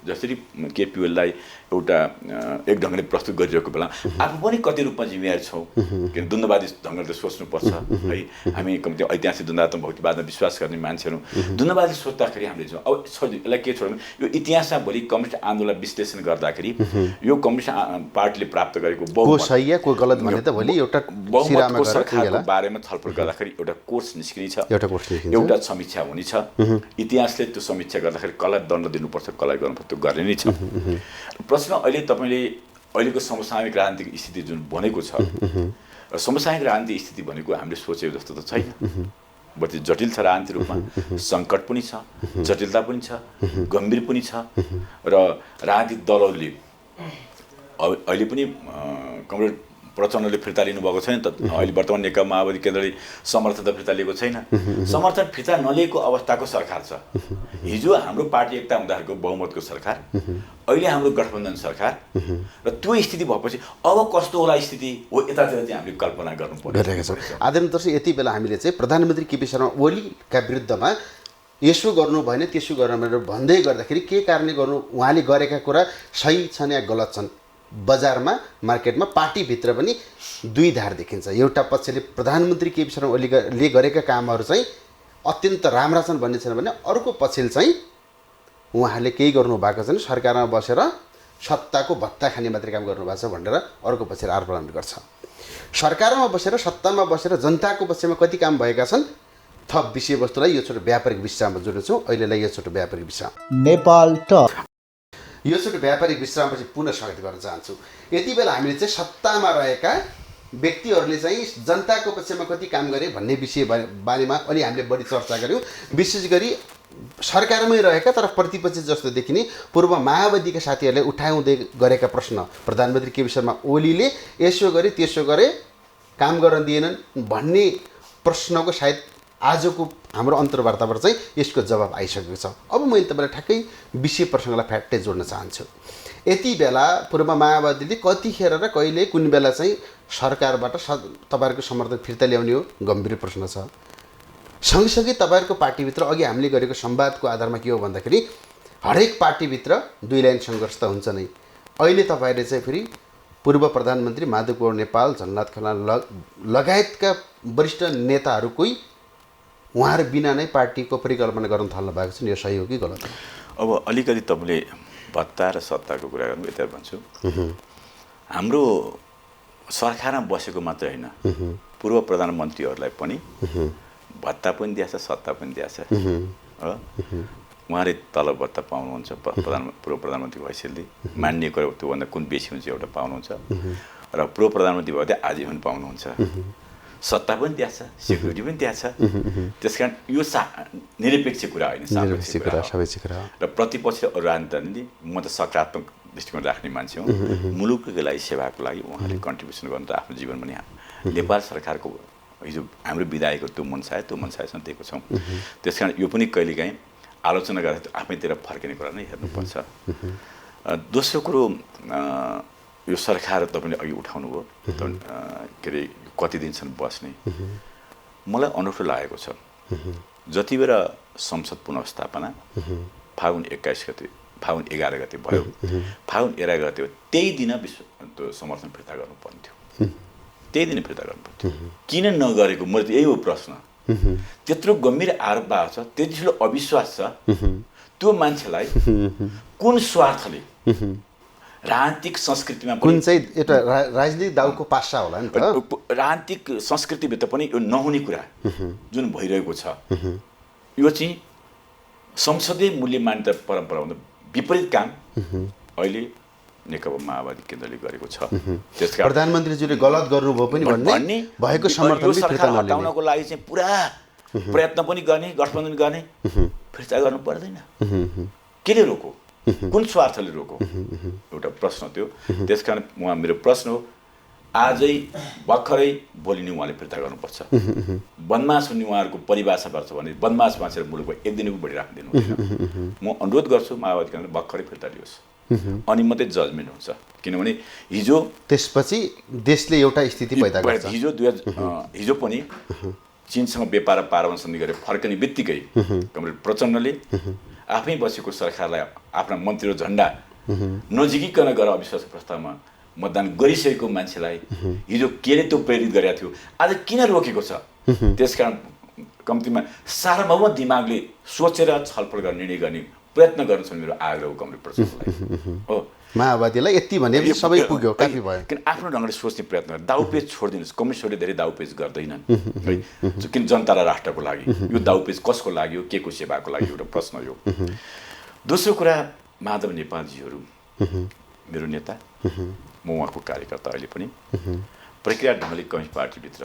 जसरी केपी ओलीलाई एउटा एक ढङ्गले प्रस्तुत गरिरहेको बेला आफू पनि कति रूपमा जिम्मेवार छौँ किन द्वन्द्ववादी ढङ्गले सोच्नुपर्छ है हामी कम्ती ऐतिहासिक द्वन्द्वात्मक भौतिकवादमा विश्वास गर्ने मान्छेहरू द्वन्द्ववादी सोच्दाखेरि हामीले छौँ अब यसलाई के छोड्नु यो इतिहासमा भोलि कम्युनिस्ट आन्दोलन विश्लेषण गर्दाखेरि यो कम्युनिस्ट पार्टीले प्राप्त गरेको बहुमतको सरकारको बारेमा छलफल गर्दाखेरि एउटा कोर्स निस्किनेछ एउटा समीक्षा हुनेछ इतिहासले त्यो समीक्षा गर्दाखेरि कसलाई दण्ड दिनुपर्छ कसलाई गर्नुपर्छ त्यो गर्ने नै छ प्रश्न अहिले तपाईँले अहिलेको समसामयिक राजनीतिक स्थिति जुन बनेको छ र समसामयिक राजनीतिक स्थिति भनेको हामीले सोचेको जस्तो त छैन बढी जटिल छ राजनीतिक रूपमा सङ्कट पनि छ जटिलता पनि छ गम्भीर पनि छ र राजनीतिक दलहरूले अहिले पनि कमरेड प्रचण्डले फिर्ता लिनुभएको छैन त अहिले वर्तमान नेकपा माओवादी केन्द्रले समर्थन त फिर्ता लिएको छैन समर्थन फिर्ता नलिएको अवस्थाको सरकार छ हिजो हाम्रो पार्टी एकता हुँदाखेरिको बहुमतको सरकार अहिले हाम्रो गठबन्धन सरकार र त्यो स्थिति भएपछि अब कस्तो होला स्थिति हो यतातिर चाहिँ हामीले कल्पना गर्नुपर्छ आदरणीय दर्शक यति बेला हामीले चाहिँ प्रधानमन्त्री केपी शर्मा ओलीका विरुद्धमा यसो गर्नु भएन त्यसो गर्नु भनेर भन्दै गर्दाखेरि के कारणले गर्नु उहाँले गरेका कुरा सही छन् या गलत छन् बजारमा मार्केटमा पार्टीभित्र पनि दुई धार देखिन्छ एउटा पक्षले प्रधानमन्त्री केपी शर्मा ओलीले गरेका कामहरू चाहिँ अत्यन्त राम्रा छन् भन्ने छैन भने अर्को पक्षले चाहिँ उहाँले केही गर्नु भएको छैन सरकारमा बसेर सत्ताको भत्ता खाने मात्रै काम गर्नुभएको छ भनेर अर्को पक्षले आरोप गर्छ सरकारमा बसेर सत्तामा बसेर जनताको पक्षमा कति काम भएका छन् थप विषयवस्तुलाई यो छोटो व्यापारिक विश्राममा जोड्नेछौँ अहिलेलाई यो छोटो व्यापारिक विश्राम नेपाल टक यो छोटो व्यापारिक विश्रामपछि पुनः स्वागत गर्न चाहन्छु यति बेला हामीले चाहिँ सत्तामा रहेका व्यक्तिहरूले चाहिँ जनताको पक्षमा कति काम गरे भन्ने विषय बारेमा अलि हामीले बढी चर्चा गऱ्यौँ विशेष गरी सरकारमै रहेका तर प्रतिपक्ष जस्तो देखिने पूर्व माओवादीका साथीहरूले उठाउँदै गरेका प्रश्न प्रधानमन्त्री केपी शर्मा ओलीले यसो गरे त्यसो गरे काम गर्न दिएनन् भन्ने प्रश्नको सायद आजको हाम्रो अन्तर्वार्ताबाट चाहिँ यसको जवाब आइसकेको छ अब मैले तपाईँलाई ठ्याक्कै विषय प्रसङ्गलाई फ्याट्टै जोड्न चाहन्छु यति बेला पूर्व माओवादीले कतिखेर र कहिले कुन बेला चाहिँ सरकारबाट तपाईँहरूको समर्थन फिर्ता ल्याउने हो गम्भीर प्रश्न छ। सँगसँगै तपाईँहरूको पार्टीभित्र अघि हामीले गरेको संवादको आधारमा के हो भन्दाखेरि हरेक पार्टीभित्र दुई लाइन सङ्घर्ष त हुन्छ नै। अहिले तपाईँहरूले चाहिँ फेरि पूर्व प्रधानमन्त्री माधव कुँवर नेपाल, झलनाथ खनाल लगायतका वरिष्ठ नेताहरूकै उहाँहरू बिना नै पार्टीको परिकल्पना गर्न थाल्नु भएको छ। यो सही हो कि गलत हो? अब अलिकति तपाईँले भत्ता र सत्ताको कुरा गर्नु यता भन्छु। हाम्रो सरकारमा बसेको मात्र होइन, पूर्व प्रधानमन्त्रीहरूलाई पनि भत्ता पनि दिएछ, सत्ता पनि दिएछ हो। उहाँले तलब भत्ता पाउनुहुन्छ, पूर्व प्रधानमन्त्री भइसकेले मानिएको त्योभन्दा कुन बेसी हुन्छ एउटा पाउनुहुन्छ, र पूर्व प्रधानमन्त्री भयो भने आजीवन पाउनुहुन्छ। सत्ता पनि दिएछ, सेक्युरिटी पनि दिएछ। त्यस कारण यो निरपेक्ष कुरा होइन, सापेक्ष कुरा। र प्रतिपक्ष अरू राजनीतिले म त सकारात्मक दृष्टिकोण राख्ने मान्छे हुँ। मुलुकको लागि, सेवाको लागि उहाँले कन्ट्रिब्युसन गर्नु त आफ्नो जीवन पनि नेपाल सरकारको हिजो हाम्रो विधायकको त्यो मनसायसँग दिएको छौँ। त्यस कारण यो पनि कहिलेकाहीँ आलोचना गर्दा आफैतिर फर्किने कुरा नै हेर्नुपर्छ। दोस्रो कुरो, यो सरकार तपाईँले अघि उठाउनु भयो, के अरे कति दिनसम्म बस्ने, मलाई अनौठो लागेको छ। जति बेला संसद पुनर्स्थापना फागुन 11 गते भयो, फागुन 11 गते हो, त्यही दिन त्यो समर्थन फिर्ता गर्नुपर्ने थियो, त्यही दिन फिर्ता गर्नुपर्थ्यो। किन नगरेको मैले त यही हो प्रश्न। त्यत्रो गम्भीर आरोप भएको छ, त्यति ठुलो अविश्वास छ, त्यो मान्छेलाई कुन स्वार्थले राजनीतिक संस्कृतिमा कुन चाहिँ एउटा राजनीतिक दाउको पासा होला नि त। राजनीतिक संस्कृतिभित्र पनि यो नहुने कुरा जुन भइरहेको छ, यो चाहिँ संसदीय मूल्य मान्यता परम्पराभन्दा विपरीत काम अहिले नेकपा माओवादी केन्द्रले गरेको छ। त्यसकारण प्रधानमन्त्रीज्यूले गलत गर्नुभयो पनि भन्ने भएको समर्थन हटाउनको लागि चाहिँ पुरा प्रयत्न पनि गर्ने, गठबन्धन गर्ने, फिर्ता गर्नु पर्दैन। केले रोको, कुन स्वार्थले रोको, एउटा प्रश्न थियो। त्यसकारण उहाँ मेरो प्रश्न हो, आजै भर्खरै बोलिने उहाँले फिर्ता गर्नुपर्छ। बदमास हुने उहाँहरूको परिभाषा गर्छ भने बदमास मान्छेले मुलुकमा एक दिनको बढी राखिदिनु हुँदैन। म अनुरोध गर्छु माओवादी केन्द्रले भर्खरै फिर्ता लियोस्, अनि मात्रै जजमेन्ट हुन्छ। किनभने हिजो त्यसपछि देशले एउटा स्थिति पैदा गर्छ। हिजो पनि चीनसँग व्यापार र पारमाणु सन्धि गरेर फर्कने बित्तिकै कमरेड प्रचण्डले आफै बसेको सरकारलाई आफ्ना मन्त्री र झन्डा नजिकिकन गएर अविश्वासको प्रस्तावमा मतदान गरिसकेको मान्छेलाई हिजो केले त्यो प्रेरित गरेको थियो, आज किन रोकेको छ? त्यसकारण कम्तीमा सार्वभौम दिमागले सोचेर छलफल गर्ने निर्णय गर्ने प्रयत्न गर्नु छ मेरो आग्रह कमरेड प्रचण्डलाई हो। माओवादीलाई यति भने सबै पुग्यो, काफी भयो। किन आफ्नो ढङ्गले सोच्ने प्रयत्न गर्नु, दाउपेच छोडिदिनुहोस्। कम्युनिस्टहरूले धेरै दाउपेच गर्दैनन् है, किन जनता र राष्ट्रको लागि। यो दाउपेच कसको लागि हो, के को सेवाको लागि, एउटा प्रश्न यो। दोस्रो कुरा, माधव नेपालजीहरू मेरो नेता, म उहाँको कार्यकर्ता अहिले पनि। प्रक्रिया ढङ्गले कम्युनिस्ट पार्टीभित्र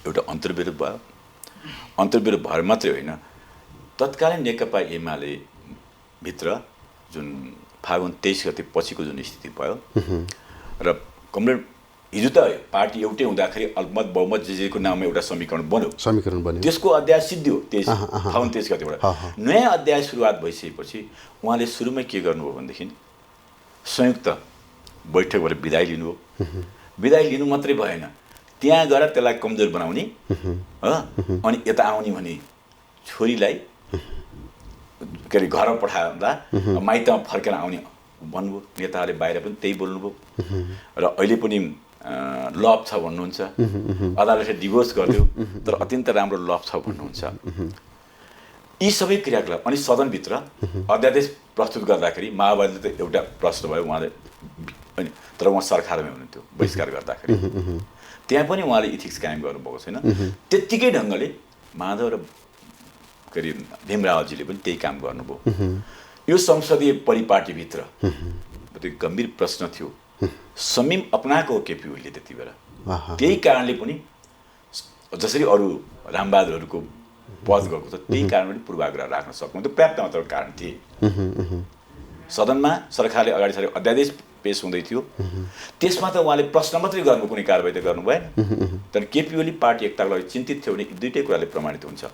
एउटा अन्तर्विरोध भयो। अन्तर्विरोध भएर मात्रै होइन, तत्कालीन नेकपा एमाले भित्र जुन फागुन 23 गते पछिको जुन स्थिति भयो र कमरेड हिजो त पार्टी एउटै हुँदाखेरि अल्पमत बहुमत जेको नाममा एउटा समीकरण बन्यो, त्यसको अध्याय सिद्धियो फागुन 23 गतेबाट। नयाँ अध्याय सुरुवात भइसकेपछि उहाँले सुरुमै के गर्नुभयो भनेदेखि संयुक्त बैठक भएर बिदाय लिनुभयो। बिदाय लिनु मात्रै भएन, त्यहाँ गएर त्यसलाई कमजोर बनाउने अनि यता आउने भने छोरीलाई के अरे घर पठाउँदा माइतमा फर्केर आउने भन्नुभयो। नेताहरूले बाहिर पनि त्यही बोल्नुभयो र अहिले पनि लभ छ भन्नुहुन्छ। अदालतले डिभोर्स गरिदियो तर अत्यन्त राम्रो लभ छ भन्नुहुन्छ। यी सबै क्रियाकलाप अनि सदनभित्र अध्यादेश प्रस्तुत गर्दाखेरि माओवादीले त एउटा प्रश्न भयो उहाँले, अनि तर उहाँ सरकारमा हुनुहुन्थ्यो बहिष्कार गर्दाखेरि, त्यहाँ पनि उहाँले इथिक्स कायम गर्नुभएको छैन। त्यत्तिकै ढङ्गले माधव र के अरे भीमरावजीले पनि त्यही काम गर्नुभयो। यो संसदीय परिपाटीभित्र त्यो गम्भीर प्रश्न थियो, समीम अपनाएको हो केपी ओलीले त्यति बेला। त्यही कारणले पनि जसरी अरू रामबहादुरहरूको पद गएको छ त्यही कारण पनि पूर्वाग्रह राख्न सक्नुहुन्थ्यो। पर्याप्त मात्राको कारण थिए। सदनमा सरकारले अगाडि सारे अध्यादेश पेश हुँदै थियो, त्यसमा त उहाँले प्रश्न मात्रै गर्नु, कुनै कारबाही त गर्नु भएन। तर केपी ओली पार्टी एकताको लागि चिन्तित थियो भने दुईटै कुराले प्रमाणित हुन्छ।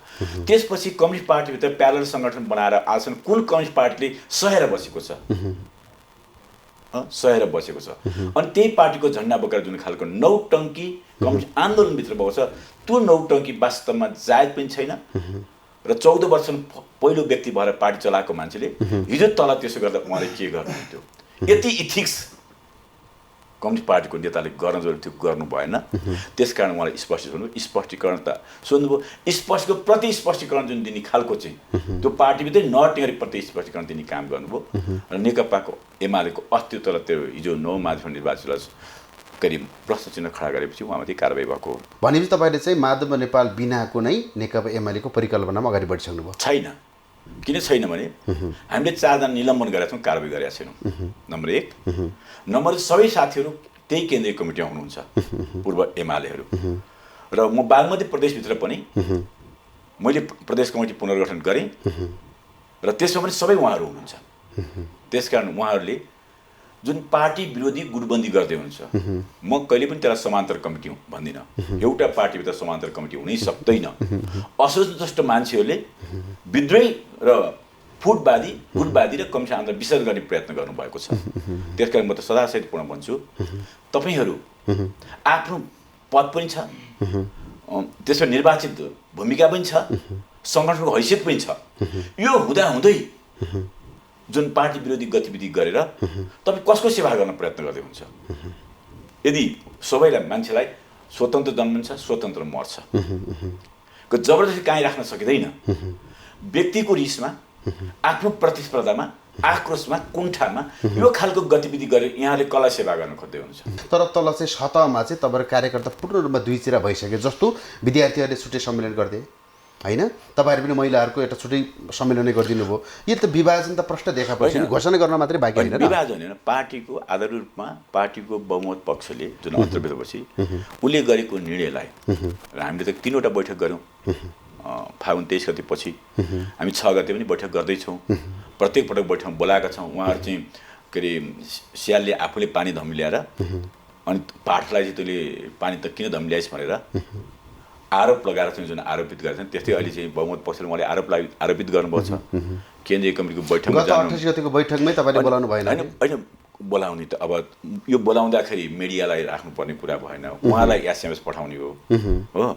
त्यसपछि कम्युनिस्ट पार्टीभित्र प्यारलल सङ्गठन बनाएर आजसम्म कुन कम्युनिस्ट पार्टीले सहेर बसेको छ? सहेर बसेको छ। अनि त्यही पार्टीको झन्डा बोकेर जुन खालको नौटङ्की कम्युनिस्ट आन्दोलनभित्र भएको छ, त्यो नौटङ्की वास्तवमा जायज पनि छैन। र 14 वर्ष पहिलो व्यक्ति भएर पार्टी चलाएको मान्छेले हिजो तल त्यसो गर्दा उहाँले के गर्नुहुन्थ्यो? यति इथिक्स कम्युनिस्ट पार्टीको नेताले गर्न जरुरी थियो, गर्नु भएन। त्यसकारण उहाँले स्पष्टीकरण त सोध्नुभयो। स्पष्टको प्रति स्पष्टीकरण जुन दिने खालको चाहिँ त्यो पार्टीभित्रै नटेरी प्रति स्पष्टीकरण दिने काम गर्नुभयो। र नेकपाको एमालेको अस्तित्वलाई त्यो हिजो 9 मार्चमा निर्वाचनलाई करिब प्रश्न चिन्ह खडा गरेपछि उहाँमाथि कारबाही भएको हो। भनेपछि तपाईँले चाहिँ माधव नेपाल बिनाको नै नेकपा एमालेको परिकल्पनामा अगाडि बढिसक्नुभयो? छैन। किन छैन भने हामीले 4 जना निलम्बन गरेका छौँ, कारबाही गरेका छैनौँ, नम्बर 1। नम्बर 2, सबै साथीहरू त्यही केन्द्रीय कमिटीमा हुनुहुन्छ, पूर्व एमालेहरू। र म बागमती प्रदेशभित्र पनि मैले प्रदेश कमिटी पुनर्गठन गरेँ र त्यसमा पनि सबै उहाँहरू हुनुहुन्छ। त्यसकारण उहाँहरूले जुन पार्टी विरोधी गुटबन्दी गर्दै हुन्छ, म कहिले पनि त्यसलाई समान्तर कमिटी भन्दिनँ। एउटा पार्टीभित्र समान्तर कमिटी हुनै सक्दैन। असन्तुष्ट मान्छेहरूले विद्रोही र फुटवादी गुटवादी र कम्युनिस्ट आन्दोलन विसर्जन गर्ने प्रयत्न गर्नुभएको छ। त्यसकारण म त सदासहितपूर्ण भन्छु, तपाईँहरू आफ्नो पद पनि छ, त्यसमा निर्वाचित भूमिका पनि छ, सङ्गठनको हैसियत पनि छ। यो हुँदाहुँदै जुन पार्टी विरोधी गतिविधि गरेर तपाईँ कसको सेवा गर्न प्रयत्न गर्दै हुन्छ? यदि सबैलाई मान्छेलाई स्वतन्त्र जन्मन्छ, स्वतन्त्र मर्छ, जबरजस्ती काहीँ राख्न सकिँदैन। व्यक्तिको रिसमा, आफ्नो प्रतिस्पर्धामा, आक्रोशमा, कुण्ठामा यो खालको गतिविधि गरेर यहाँले कसलाई सेवा गर्न खोज्दै हुनुहुन्छ? तर तल चाहिँ सतहमा चाहिँ तपाईँहरू कार्यकर्ता पूर्ण रूपमा दुईचिरा भइसके जस्तो विद्यार्थीहरूले छुट्टै सम्मेलन गर्थे होइन, तपाईँहरू पनि महिलाहरूको एउटा छुट्टै सम्मेलन गरिदिनु भयो। यो त विभाजन त प्रष्ट देखापछि घोषणा गर्न मात्रै बाँकी होइन। विभाजन होइन, पार्टीको आधार रूपमा पार्टीको बहुमत पक्षले जुन अन्तर्भित्रपछि उसले गरेको निर्णयलाई र हामीले त 3वटा बैठक गऱ्यौँ। फागुन 23 गतेपछि हामी 6 गते पनि बैठक गर्दैछौँ। प्रत्येक पटक बैठकमा बोलाएका छौँ। उहाँहरू चाहिँ के अरे स्यालले आफूले पानी धम्ल्याएर अनि पाठलाई चाहिँ तैँले पानी त किन धम्ल्याइस् भनेर आरोप लगाएर चाहिँ जुन आरोपित गरेका छन्, त्यस्तै अहिले चाहिँ बहुमत पक्षले उहाँले आरोपित गर्नुभएको छ। केन्द्रीय कमिटीको बैठकमा गत 28 गतेको बैठकमै तपाईँले बोलाउनु भएन? होइन, बोलाउने त अब यो बोलाउँदाखेरि मिडियालाई राख्नुपर्ने कुरा भएन, उहाँलाई SMS पठाउने हो।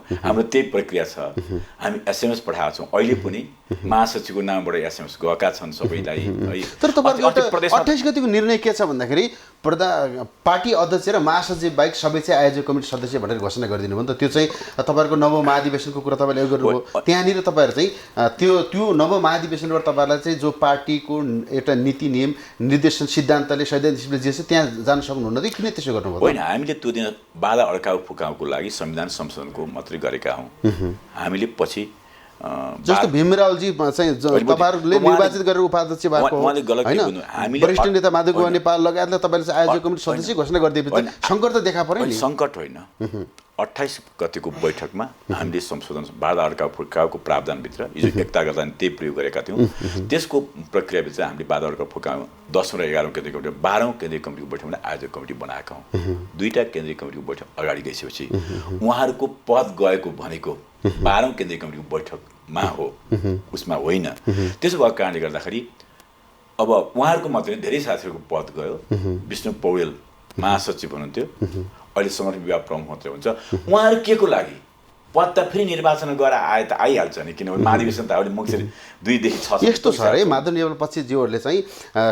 हाम्रो त्यही प्रक्रिया छ। हामी SMS पठाएको छौँ। अहिले पनि महासचिवको नामबाट SMS गएका छन् सबैलाई। तर तपाईँको 28 गतिको निर्णय के छ भन्दाखेरि पार्टी अध्यक्ष र महासचिव बाहेक सबै चाहिँ आयोजक कमिटी सदस्य भनेर घोषणा गरिदिनु भयो नि त। त्यो चाहिँ तपाईँहरूको नव महाधिवेशनको कुरा तपाईँले गर्नुभयो। त्यहाँनिर तपाईँहरू चाहिँ त्यो नव महाधिवेशनबाट तपाईँहरूलाई चाहिँ जो पार्टीको एउटा नीति नियम निर्देशन सिद्धान्तले सैद्धान्तिक जे छ त्यहाँ जान सक्नुहुन्न कि किन त्यसो गर्नुभयो? होइन, हामीले त्यो दिन बाधा अड्काउ फुकाउको लागि संविधान संशोधनको मात्रै गरेका हौँ। हामीले पछि जस्तो भीमरावजी चाहिँ तपाईँहरूले निर्वाचित गरेर उपाध्यक्ष भएको होइन, वरिष्ठ नेता माधव कुमार नेपाल लगायतले तपाईँले चाहिँ आयोजक कमिटी सदस्य घोषणा गरिदिएपछि सङ्कट त देखा पऱ्यो नि? सङ्कट होइन, 28 गतेको बैठकमा हामीले संशोधन बाधा अड्काउ फुकाउको प्रावधानभित्र हिजो एकता गर्दा त्यही प्रयोग गरेका थियौँ। त्यसको प्रक्रियाभित्र हामीले बाधा अड्काउ फुकाउ 10औँ र 11औँ केन्द्रीय कमिटी 12औँ केन्द्रीय कमिटीको बैठकमा आयोजक कमिटी बनाएका हौँ। 2टा केन्द्रीय कमिटीको बैठक अगाडि गइसकेपछि उहाँहरूको पद गएको भनेको 12औँ केन्द्रीय कमिटीको बैठकमा हो, उसमा होइन। त्यसो भएको कारणले गर्दाखेरि अब उहाँहरूको मात्रै धेरै साथीहरूको पद गयो। विष्णु पौडेल महासचिव हुनुहुन्थ्यो, अहिले संगठन विभाग प्रमुख मात्रै हुन्छ। उहाँहरू के को लागि पद त फेरि निर्वाचन गरेर आए त आइहाल्छ नि, किनभने महाधिवेशन त अहिले मङ्सिर 2 देखि 6 यस्तो छ है। माधव नेपाल पक्षज्यूहरूले चाहिँ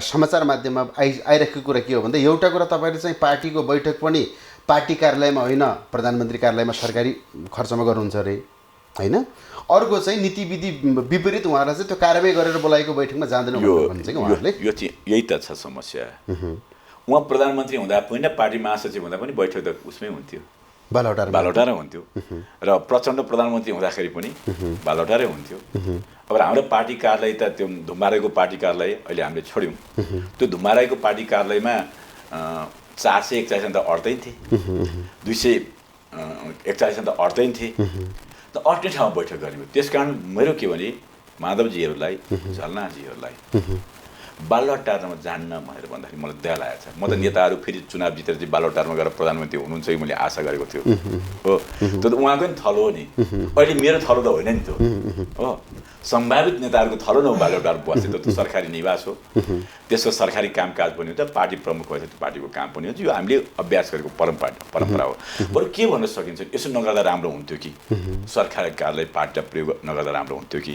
समाचार माध्यममा आइरहेको कुरा के हो भन्दा एउटा कुरा तपाईँले चाहिँ पार्टीको बैठक पनि पार्टी कार्यालयमा होइन प्रधानमन्त्री कार्यालयमा सरकारी खर्चमा गर्नुहुन्छ अरे होइन, अर्को चाहिँ नीति विधि विपरीत उहाँलाई चाहिँ त्यो कारबाही गरेर बोलाएको बैठकमा जाँदैन भन्छ कि उहाँहरूले। यो चाहिँ यही त छ समस्या। उहाँ प्रधानमन्त्री हुँदा पनि पार्टी महासचिव हुँदा पनि बैठक त उसमै हुन्थ्यो, बालौटारै हुन्थ्यो। र प्रचण्ड प्रधानमन्त्री हुँदाखेरि पनि बालौटारै हुन्थ्यो। अब हाम्रो पार्टी कार्यालय त त्यो धुम्बाराईको पार्टी कार्यालय अहिले हामीले छोड्यौँ। त्यो धुम्बाराईको पार्टी कार्यालयमा 441 त अट्दै थिए, 241 त अट्दै थिए, त अट्ने ठाउँमा बैठक गर्ने हो। त्यस कारण मेरो के भने माधवजीहरूलाई, झलनाजीहरूलाई बालुवाटारमा जान्न भनेर भन्दाखेरि मलाई दया लागेको छ। म त नेताहरू फेरि चुनाव जितेर चाहिँ बालुवाटारमा गएर प्रधानमन्त्री हुनुहुन्छ कि मैले आशा गरेको थियो हो। त्यो त उहाँको नि थलो हो नि, अहिले मेरो थलो त होइन नि त्यो हो। सम्भावित नेताहरूको थलो न बालुवाटार बसे त त्यो सरकारी निवास हो, त्यसको सरकारी कामकाज पनि हुन्छ, पार्टी प्रमुख भएछ त्यो पार्टीको काम पनि हुन्छ। यो हामीले अभ्यास गरेको परम्परा हो। बरु के भन्न सकिन्छ, यसो नगर्दा राम्रो हुन्थ्यो कि, सरकारी कार्यालय पार्टीलाई प्रयोग नगर्दा राम्रो हुन्थ्यो कि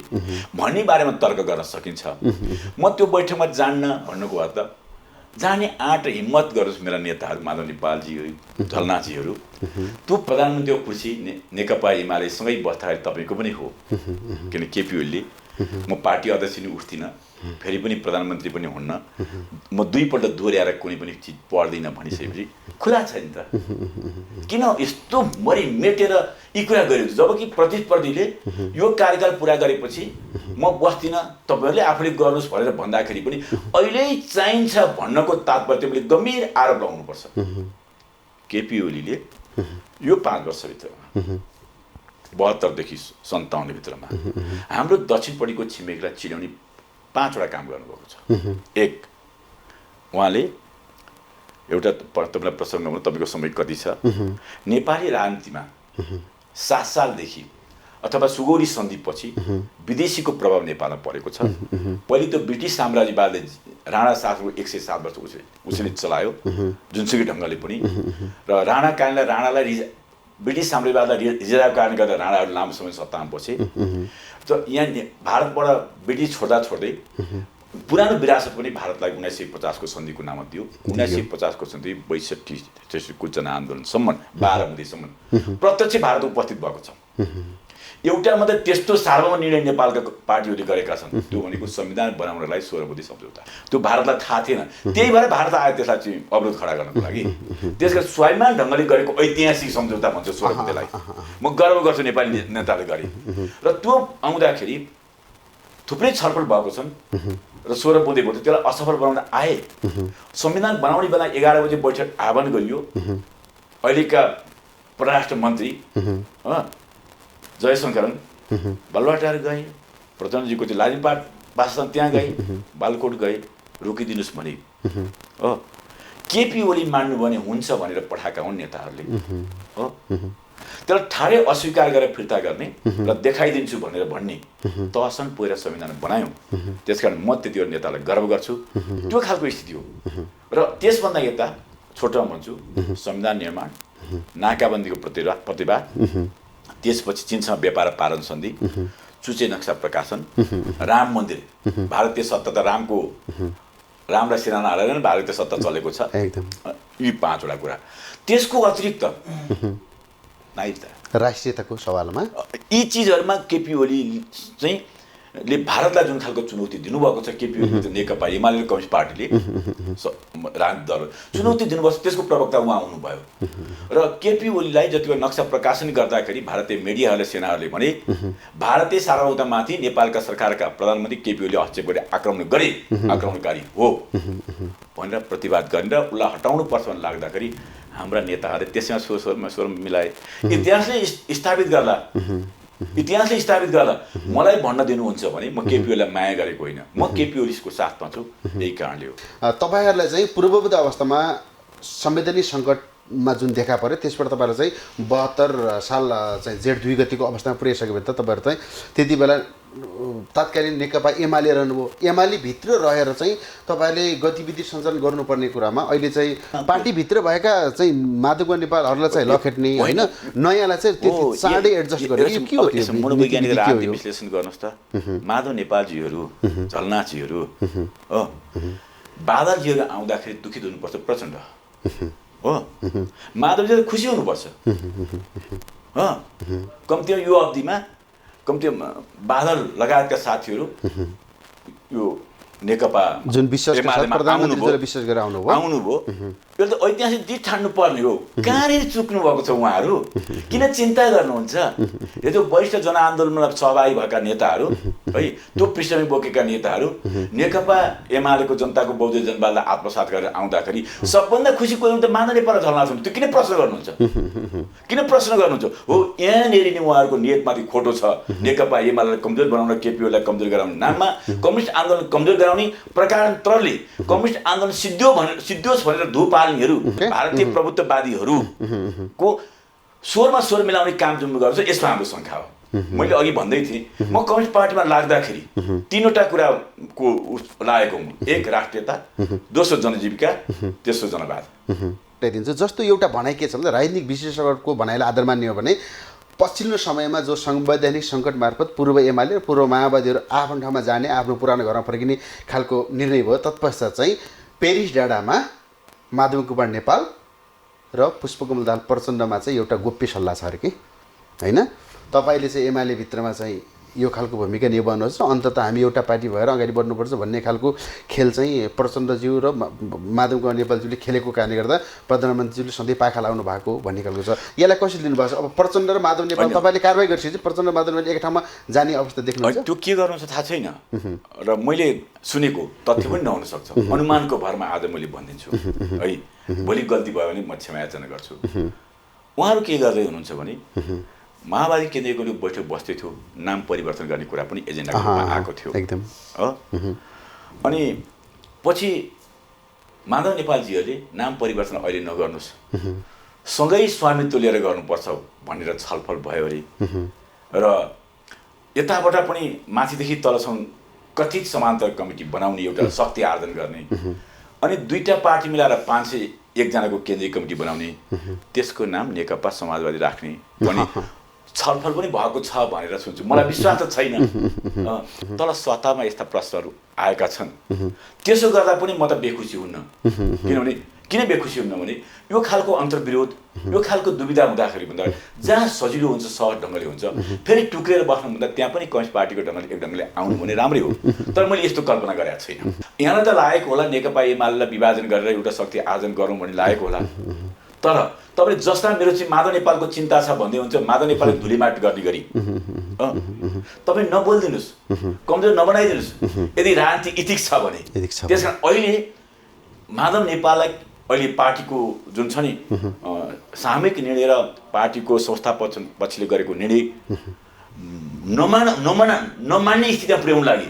भन्ने बारेमा तर्क गर्न सकिन्छ। म त्यो बैठकमा जान्न भन्नुको अर्थ जाने आँट हिम्मत गरोस् मेरा नेताहरू, माधव नेपालजीहरू, झलनाथजीहरू। त्यो प्रधानमन्त्रीको कुर्सी नेकपा एमालेसँगै बस्दाखेरि तपाईँको पनि हो, किन केपी ओलीले म पार्टी अध्यक्ष नि उठ्दिनँ, फेरि पनि प्रधानमन्त्री पनि हुन्न, म दुईपल्ट दोहोऱ्याएर कुनै पनि चिज पढ्दिनँ भनिसकेपछि खुला छ नि त। किन यस्तो मरि मेटेर यी कुरा गर्यो? जबकि प्रतिस्पर्धीले यो कार्यकाल पुरा गरेपछि म बस्दिनँ, तपाईँहरूले आफूले गर्नुहोस् भनेर भन्दाखेरि पनि अहिले चाहिन्छ भन्नको तात्पर्य मैले गम्भीर आरोप लगाउनुपर्छ। केपी ओलीले यो 5 वर्षभित्रमा 72 देखि 57 भित्रमा हाम्रो दक्षिणपट्टिको छिमेकीलाई चिनाउने 5 वटा काम गर्नुभएको छ। एक, उहाँले एउटा तपाईँलाई प्रसङ्गमा तपाईँको समय कति छ, नेपाली राजनीतिमा 7 सालदेखि अथवा सुगौली सन्धिपछि विदेशीको प्रभाव नेपालमा परेको छ। पहिले त ब्रिटिस साम्राज्यवादले राणा शासनको 107 वर्ष उसले चलायो जुनसुकै ढङ्गले पनि, र राणालाई ब्रिटिस साम्राज्यवादलाई रिजार्भ कारणले गर्दा राणाहरू लामो समय सत्तामा बसे। त यहाँ भारतबाट ब्रिटिस छोड्दै पुरानो विरासत पनि भारतलाई 1950 को सन्धिको नाममा दियो। 1950 को सन्धि 62 को जनआन्दोलनसम्म 12 मुदेसम्म प्रत्यक्ष भारत उपस्थित भएको छ। एउटा मात्रै त्यस्तो सार्वभौम निर्णय नेपालका पार्टीहरूले गरेका छन्, त्यो भनेको संविधान बनाउनलाई 16 बुँदे सम्झौता। त्यो भारतलाई थाहा थिएन, त्यही भएर भारत आयो त्यसलाई चाहिँ अवरोध खडा गर्नको लागि। त्यसका स्वाभिमान ढङ्गले गरेको ऐतिहासिक सम्झौता भन्छ 16 बुँदेलाई। म गर्व गर्छु नेपाली नेताले गरे, र त्यो आउँदाखेरि थुप्रै छलफल भएको छन् र 16 बुँदे भयो, त्यसलाई असफल बनाउन आए। संविधान बनाउने बेला 11 बजे बैठक आह्वान गरियो। अहिलेका परराष्ट्र मन्त्री जयशङ्करन बालुवाटार गए, प्रधानजीको त्यो लाजिमपाट वासस्थान त्यहाँ गए, बालकोट गए, रोकिदिनुहोस् भने हो। केपी ओली मान्नु भने हुन्छ भनेर पठाएका हुन् नेताहरूले हो। त्यसलाई ठाडै अस्वीकार गरेर फिर्ता गर्ने र देखाइदिन्छु भनेर भन्ने तहसम्म पुगेर संविधान बनायौँ। त्यसकारण म त्यति बेला नेतालाई गर्व गर्छु। त्यो खालको स्थिति हो। र त्यसभन्दा यता छोटो भन्छु, संविधान निर्माण, नाकाबन्दीको प्रतिवाद, त्यसपछि चीनसँग व्यापार पालन सन्धि, चुचे नक्सा प्रकाशन, राम मन्दिर, भारतीय सत्ता त रामलाई सिराना हालेर नै भारतीय सत्ता चलेको छ। यी 5 वटा कुरा। त्यसको अतिरिक्त राष्ट्रियताको सवालमा यी चिजहरूमा केपी ओली चाहिँ भारतलाई जुन खालको चुनौती दिनुभएको छ, केपी ओली नेकपा एमाले कम्युनिस्ट पार्टीले राजनीतिक दल चुनौती दिनुभएको छ, त्यसको प्रवक्ता उहाँ हुनुभयो। र केपी ओलीलाई जति बेला नक्सा प्रकाशन गर्दाखेरि भारतीय मिडियाहरूले, सेनाहरूले भने भारतीय सार्वभौमतामाथि नेपालका सरकारका प्रधानमन्त्री केपी ओलीले हस्तक्षेप गरी आक्रमणकारी हो भनेर प्रतिवाद गरेर उसलाई हटाउनु पर्छ भन्ने लाग्दाखेरि हाम्रा नेताहरूले त्यसमा स्वर मिलाए। इतिहासले स्थापित गर्दा मलाई भन्न दिनुहुन्छ भने म केपी ओलीलाई माया गरेको होइन, म केपी ओलीको साथमा छु। यही कारणले हो तपाईँहरूलाई चाहिँ पूर्ववत अवस्थामा संवैधानिक सङ्कटमा जुन देखा पर्यो, त्यसबाट तपाईँहरू चाहिँ 72 साल चाहिँ जेठ 2 गतिको अवस्थामा पुर्याइसकेपछि त तपाईँहरू चाहिँ त्यति बेला तत्कालीन नेकपा एमाले रहनुभयो। एमाले भित्र रहेर चाहिँ तपाईँले गतिविधि सञ्चालन गर्नुपर्ने कुरामा अहिले चाहिँ पार्टीभित्र भएका चाहिँ माधव नेपालहरूलाई चाहिँ लखेट्ने होइन, नयाँलाई चाहिँ त्यति चाँडै एडजस्ट गरेर के हो त्यो मनोवैज्ञानिक राजनीति विश्लेषण गर्नुहोस् त। माधव नेपालजीहरू, झलनाथजीहरू हो, बादलजीहरू आउँदाखेरि दुखित हुनुपर्छ प्रचण्ड हो, माधवजी खुसी हुनुपर्छ हो। कम्ती यो अवधिमा कम्ती बादल लगायतका साथीहरू यो नेकपा जुन विश्वास गरेर आउनुभयो, यो त ऐतिहासिक जित ठान्नु पर्ने हो। कहाँनिर चुक्नु भएको छ उहाँहरू? किन चिन्ता गर्नुहुन्छ? यो त वरिष्ठ जनआन्दोलनमा सहभागी भएका नेताहरू है, त्यो पृष्ठभूमि बोकेका नेताहरू नेकपा एमालेको जनताको बौद्धिक जनवादलाई आत्मसात गरेर आउँदाखेरि सबभन्दा खुसी कोही त माधव नेपाल झलनाथ हुन्। त्यो किन प्रश्न गर्नुहुन्छ? किन प्रश्न गर्नुहुन्छ? हो, यहाँनिर नि उहाँहरूको नियतमाथि खोटो छ। नेकपा एमालेलाई कमजोर बनाउन, केपीओलाई कमजोर गराउने नाममा कम्युनिस्ट आन्दोलन कमजोर गराउने प्रकारान्तरले कम्युनिस्ट आन्दोलन सिद्धियोस् भनेर धुपाल्नेहरू भारतीय प्रभुत्ववादीहरूको स्वरमा स्वर मिलाउने काम जुन गर्छ, यसमा हाम्रो शङ्का हो। मैले अघि भन्दै थिएँ, म कम्युनिस्ट पार्टीमा लाग्दाखेरि तीनवटा कुराको लागेको हुँ। एक राष्ट्रियता, दोस्रो जनजीविका, तेस्रो जनवाद। दिन्छ जस्तो एउटा भनाइ के छ भन्दा राजनीतिक विशेषज्ञको भनाइलाई आधार मान्ने हो भने पछिल्लो समयमा जो संवैधानिक सङ्कट मार्फत पूर्व एमाले र पूर्व माओवादीहरू आफ्नो ठाउँमा जाने, आफ्नो पुरानो घरमा फर्किने खालको निर्णय भयो, तत्पश्चात चाहिँ पेरिस डाँडामा माधव कुमार नेपाल र पुष्पकमल दाहाल प्रचण्डमा चाहिँ एउटा गोप्य सल्लाह छ अरे कि होइन, तपाईँले चाहिँ एमाले भित्रमा चाहिँ यो खालको भूमिका निभाउनुहोस् र अन्ततः हामी एउटा पार्टी भएर अगाडि बढ्नुपर्छ भन्ने खालको खेल चाहिँ प्रचण्डज्यू र माधव कुमार नेपालज्यूले खेलेको कारणले गर्दा प्रधानमन्त्रीज्यूले सधैँ पाखा लाउनु भएको भन्ने खालको छ। यसलाई कसरी लिनुभएको छ? अब प्रचण्ड र माधव नेपाल तपाईँले कारवाही गरिसकेपछि प्रचण्ड र माधव नेपाल एक ठाउँमा जाने अवस्था देख्नुहुन्छ? त्यो के गर्नुहुन्छ थाहा छैन र मैले सुनेको तथ्य पनि नहुन सक्छ। अनुमानको भरमा आज मैले भनिदिन्छु है। भोलि गल्ती भयो भने म क्षमायाचना गर्छु। उहाँहरू के गर्दै हुनुहुन्छ भने माओवादी केन्द्रीयको बैठक बस्दै थियो, नाम परिवर्तन गर्ने कुरा पनि एजेन्डाको रूपमा आएको थियो एकदम। अनि पछि माधव नेपालजीहरूले नाम परिवर्तन अहिले नगर्नुहोस्, सँगै स्वामित्व लिएर गर्नुपर्छ भनेर छलफल भयो अरे र यताबाट पनि माथिदेखि तलसम्म कथित समान्तर कमिटी बनाउने, एउटा शक्ति आर्जन गर्ने, अनि दुईटा पार्टी मिलाएर 501 जनाको केन्द्रीय कमिटी बनाउने, त्यसको नाम नेकपा समाजवादी राख्ने भन्ने छलफल पनि भएको छ भनेर सुन्छु। मलाई विश्वास त छैन, तर सत्तामा यस्ता प्रश्नहरू आएका छन्। त्यसो गर्दा पनि म त बेखुसी हुन्न। किनभने किन बेखुसी हुन्न भने यो खालको अन्तर्विरोध, यो खालको दुविधा हुँदाखेरि भन्दा जहाँ सजिलो हुन्छ, सहज ढङ्गले हुन्छ, फेरि टुक्रेर बस्नुभन्दा त्यहाँ पनि कम्युनिस्ट पार्टीको ढङ्गले एक ढङ्गले आउनु भने राम्रै हो। तर मैले यस्तो कल्पना गरेको छैन। यहाँलाई त लागेको होला नेकपा एमालेलाई विभाजन गरेर एउटा शक्ति आर्जन गरौँ भन्ने लागेको होला। तर तपाईँले जसमा मेरो चाहिँ माधव नेपालको चिन्ता छ भन्दै हुन्छ, माधव नेपालले धुलीमाट गर्ने गरी तपाईँ नबोलिदिनुहोस्, कमजोर नबनाइदिनुहोस् यदि राजनीतिक इथिक्स छ भने। त्यस कारण अहिले माधव नेपाललाई अहिले पार्टीको जुन छ नि सामूहिक निर्णय र पार्टीको संस्था पक्षले गरेको निर्णय नमान्ने स्थितिमा पुर्याउनु लागि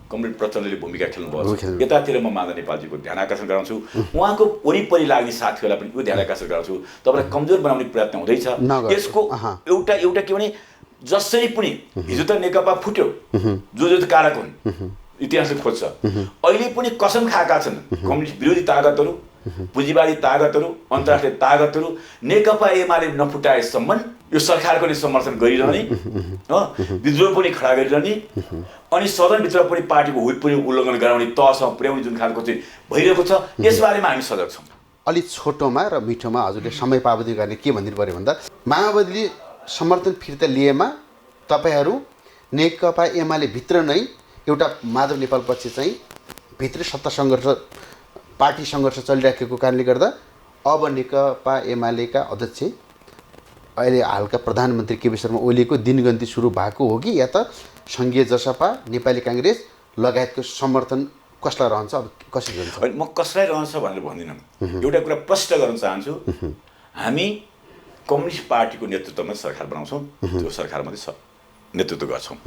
कमरेड प्रचण्डले भूमिका खेल्नुभयो। यतातिर म माधव नेपालजीको ध्यान आकर्षण गराउँछु, उहाँको वरिपरि लाग्ने साथीहरूलाई पनि यो ध्यान आकर्षण गराउँछु। तपाईँलाई कमजोर बनाउने प्रयत्न हुँदैछ। यसको एउटा के भने जसरी पनि हिजो त नेकपा फुट्यो, जो त कारक हुन्, इतिहासले खोज्छ। अहिले पनि कसम खाएका छन् कम्युनिस्ट विरोधी ताकतहरू, पुँजीवादी ताकतहरू, अन्तर्राष्ट्रिय ताकतहरू नेकपा एमाले नफुटाएसम्म यो सरकारको नै समर्थन गरिरहने, विद्रोह पनि खडा गरिरहने, अनि सदनभित्र पनि पार्टीको हुइप पनि उल्लङ्घन गराउने तहसम्म पुर्याउने जुन खालको चाहिँ भइरहेको छ, यसबारेमा हामी सजग छौँ। अलिक छोटोमा र मिठोमा हजुरले समय पाबन्दी गर्ने के भनिदिनु पऱ्यो भन्दा माओवादीले समर्थन फिर्ता लिएमा तपाईँहरू नेकपा एमाले भित्र नै एउटा माधव नेपाल पछि चाहिँ भित्री सत्ता सङ्घर्ष, पार्टी सङ्घर्ष चलिराखेको कारणले गर्दा अब नेकपा एमालेका अध्यक्ष अहिले हालका प्रधानमन्त्री केपी शर्मा ओलीको दिनगन्ती सुरु भएको हो कि या त सङ्घीय जसपा, नेपाली काङ्ग्रेस लगायतको समर्थन कसलाई रहन्छ, अब कसरी रहन्छ? म कसलाई रहन्छ भनेर भन्दिनँ। एउटा कुरा प्रष्ट गर्न चाहन्छु, हामी कम्युनिस्ट पार्टीको नेतृत्वमा सरकार बनाउँछौँ, त्यो सरकारमा नेतृत्व गर्छौँ।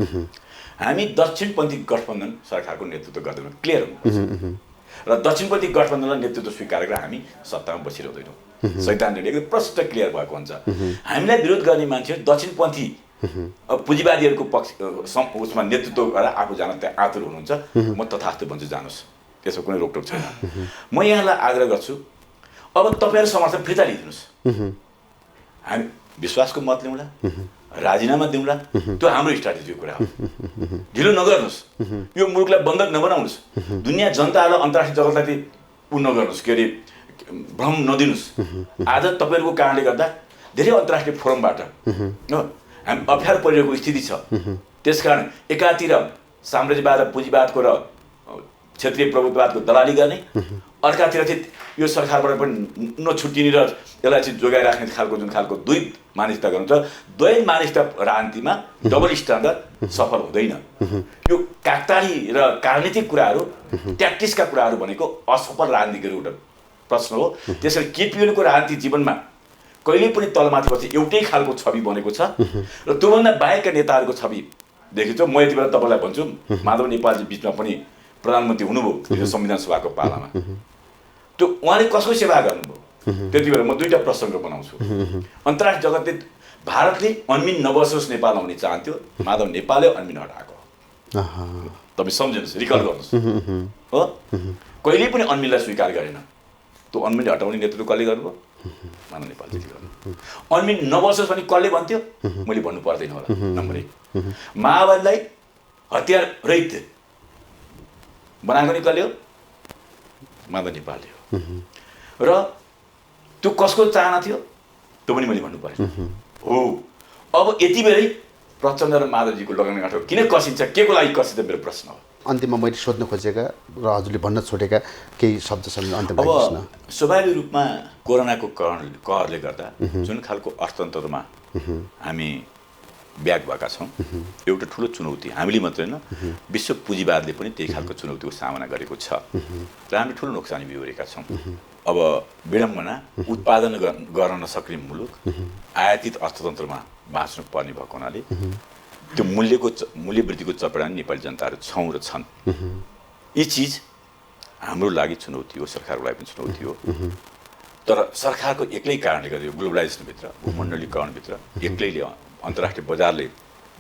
हामी दक्षिणपन्थी गठबन्धन सरकारको नेतृत्व गर्दैनौँ, क्लियर हुनुपर्छ। र दक्षिणपन्थी गठबन्धनलाई नेतृत्व स्वीकार गरेर हामी सत्तामा बसिरहँदैनौँ। सैद्धान्तिक एकदम प्रष्ट क्लियर भएको हुन्छ। हामीलाई विरोध गर्ने मान्छेहरू दक्षिणपन्थी पुँजीवादीहरूको पक्ष उसमा नेतृत्व गरेर आफू जान त्यहाँ आतुर हुनुहुन्छ। म तथास्तु भन्छु, जानुहोस्, त्यसको कुनै रोकटोक छैन। म यहाँलाई आग्रह गर्छु, अब तपाईँहरू समर्थन फिर्ता लिइदिनुहोस्। हामी विश्वासको मत लिउँला, राजीनामा दिउँला, त्यो हाम्रो स्ट्राटेजीको कुरा हो। ढिलो नगर्नुहोस्, यो मुलुकलाई बन्धक नबनाउनुहोस्, दुनियाँ जनताहरूलाई अन्तर्राष्ट्रिय जगतलाई ऊ नगर्नुहोस्, के अरे भ्रम नदिनुहोस्। आज तपाईँहरूको कारणले गर्दा धेरै अन्तर्राष्ट्रिय फोरमबाट हामी अप्ठ्यारो परिरहेको स्थिति छ। त्यसकारण एकातिर साम्राज्यवाद र पुँजीवादको र क्षेत्रीय प्रभुत्ववादको दलाली गर्ने, अर्कातिर चाहिँ यो सरकारबाट पनि नछुट्टिने र यसलाई चाहिँ जोगाइराख्ने खालको जुन खालको दुई मानसिकता गर्नुहुन्छ, दुवै मानसिकता राजनीतिमा डबल स्ट्यान्डर्ड सफल हुँदैन। यो काकताली र राजनीतिक कुराहरू, ट्याक्टिक्सका कुराहरू भनेको असफल राजनीतिको एउटा प्रश्न हो। त्यसैले केपी ओलीको राजनीतिक जीवनमा कहिले पनि तलमाथि पछि एउटै खालको छवि बनेको छ र त्योभन्दा बाहेकका नेताहरूको छवि देखिन्छ। म यति बेला तपाईँलाई भन्छु, माधव नेपालजी बिचमा पनि प्रधानमन्त्री हुनुभयो यो संविधान सभाको पालामा, त्यो उहाँले कसको सेवा गर्नुभयो? त्यति बेला म दुईवटा प्रसङ्ग बनाउँछु। अन्तर्राष्ट्रिय जगतले भारतले अन्मिन नबसोस् नेपालमा भन्ने चाहन्थ्यो, माधव नेपालले अन्मिन हटाएको। तपाईँ सम्झिनुहोस्, रिकल गर्नुहोस् हो। कहिले पनि अन्मिनलाई स्वीकार गरेन। त्यो अन्मिन हटाउने नेतृत्व कसले गर्नुभयो? माधव नेपालले गर्नु। अन्मिन नबसोस् भने कसले भन्थ्यो? मैले भन्नु पर्दैन होला। नम्बर 1, माओवादीलाई हतियार रहित बनाएको नि कसले हो? माधव नेपालले हो। र त्यो कसको चाहना थियो? त्यो पनि मैले भन्नु पर्यो हो। अब यति बेलै प्रचण्ड र माधवजीको लगानीगाँठो किन कसिन्छ, के को लागि कसिन्छ, मेरो प्रश्न हो। अन्तिममा मैले सोध्न खोजेका र हजुरले भन्न छोडेका केही शब्द छन् अन्तिममा। अब स्वाभाविक रूपमा कोरोनाको कहरले गर्दा जुन खालको अर्थतन्त्रमा हामी ब्याक भएका छौँ, एउटा ठुलो चुनौती हामीले मात्रै होइन, विश्व पुँजीवादले पनि त्यही खालको चुनौतीको सामना गरेको छ र हामी ठुलो नोक्सानी बिहोरेका छौँ। अब विडम्बना, उत्पादन गर्न नसक्ने मुलुक आयातित अर्थतन्त्रमा बाँच्नु पर्ने भएको हुनाले त्यो मूल्य वृद्धिको चपेटा नेपाली जनताहरू छौँ र छन्। यी चिज हाम्रो लागि चुनौती हो, सरकारको लागि पनि चुनौती हो। तर सरकारको एक्लै कारणले गर्दा यो ग्लोबलाइजेसनभित्र, भूमण्डलीकरणभित्र एक्लैले अन्तर्राष्ट्रिय बजारले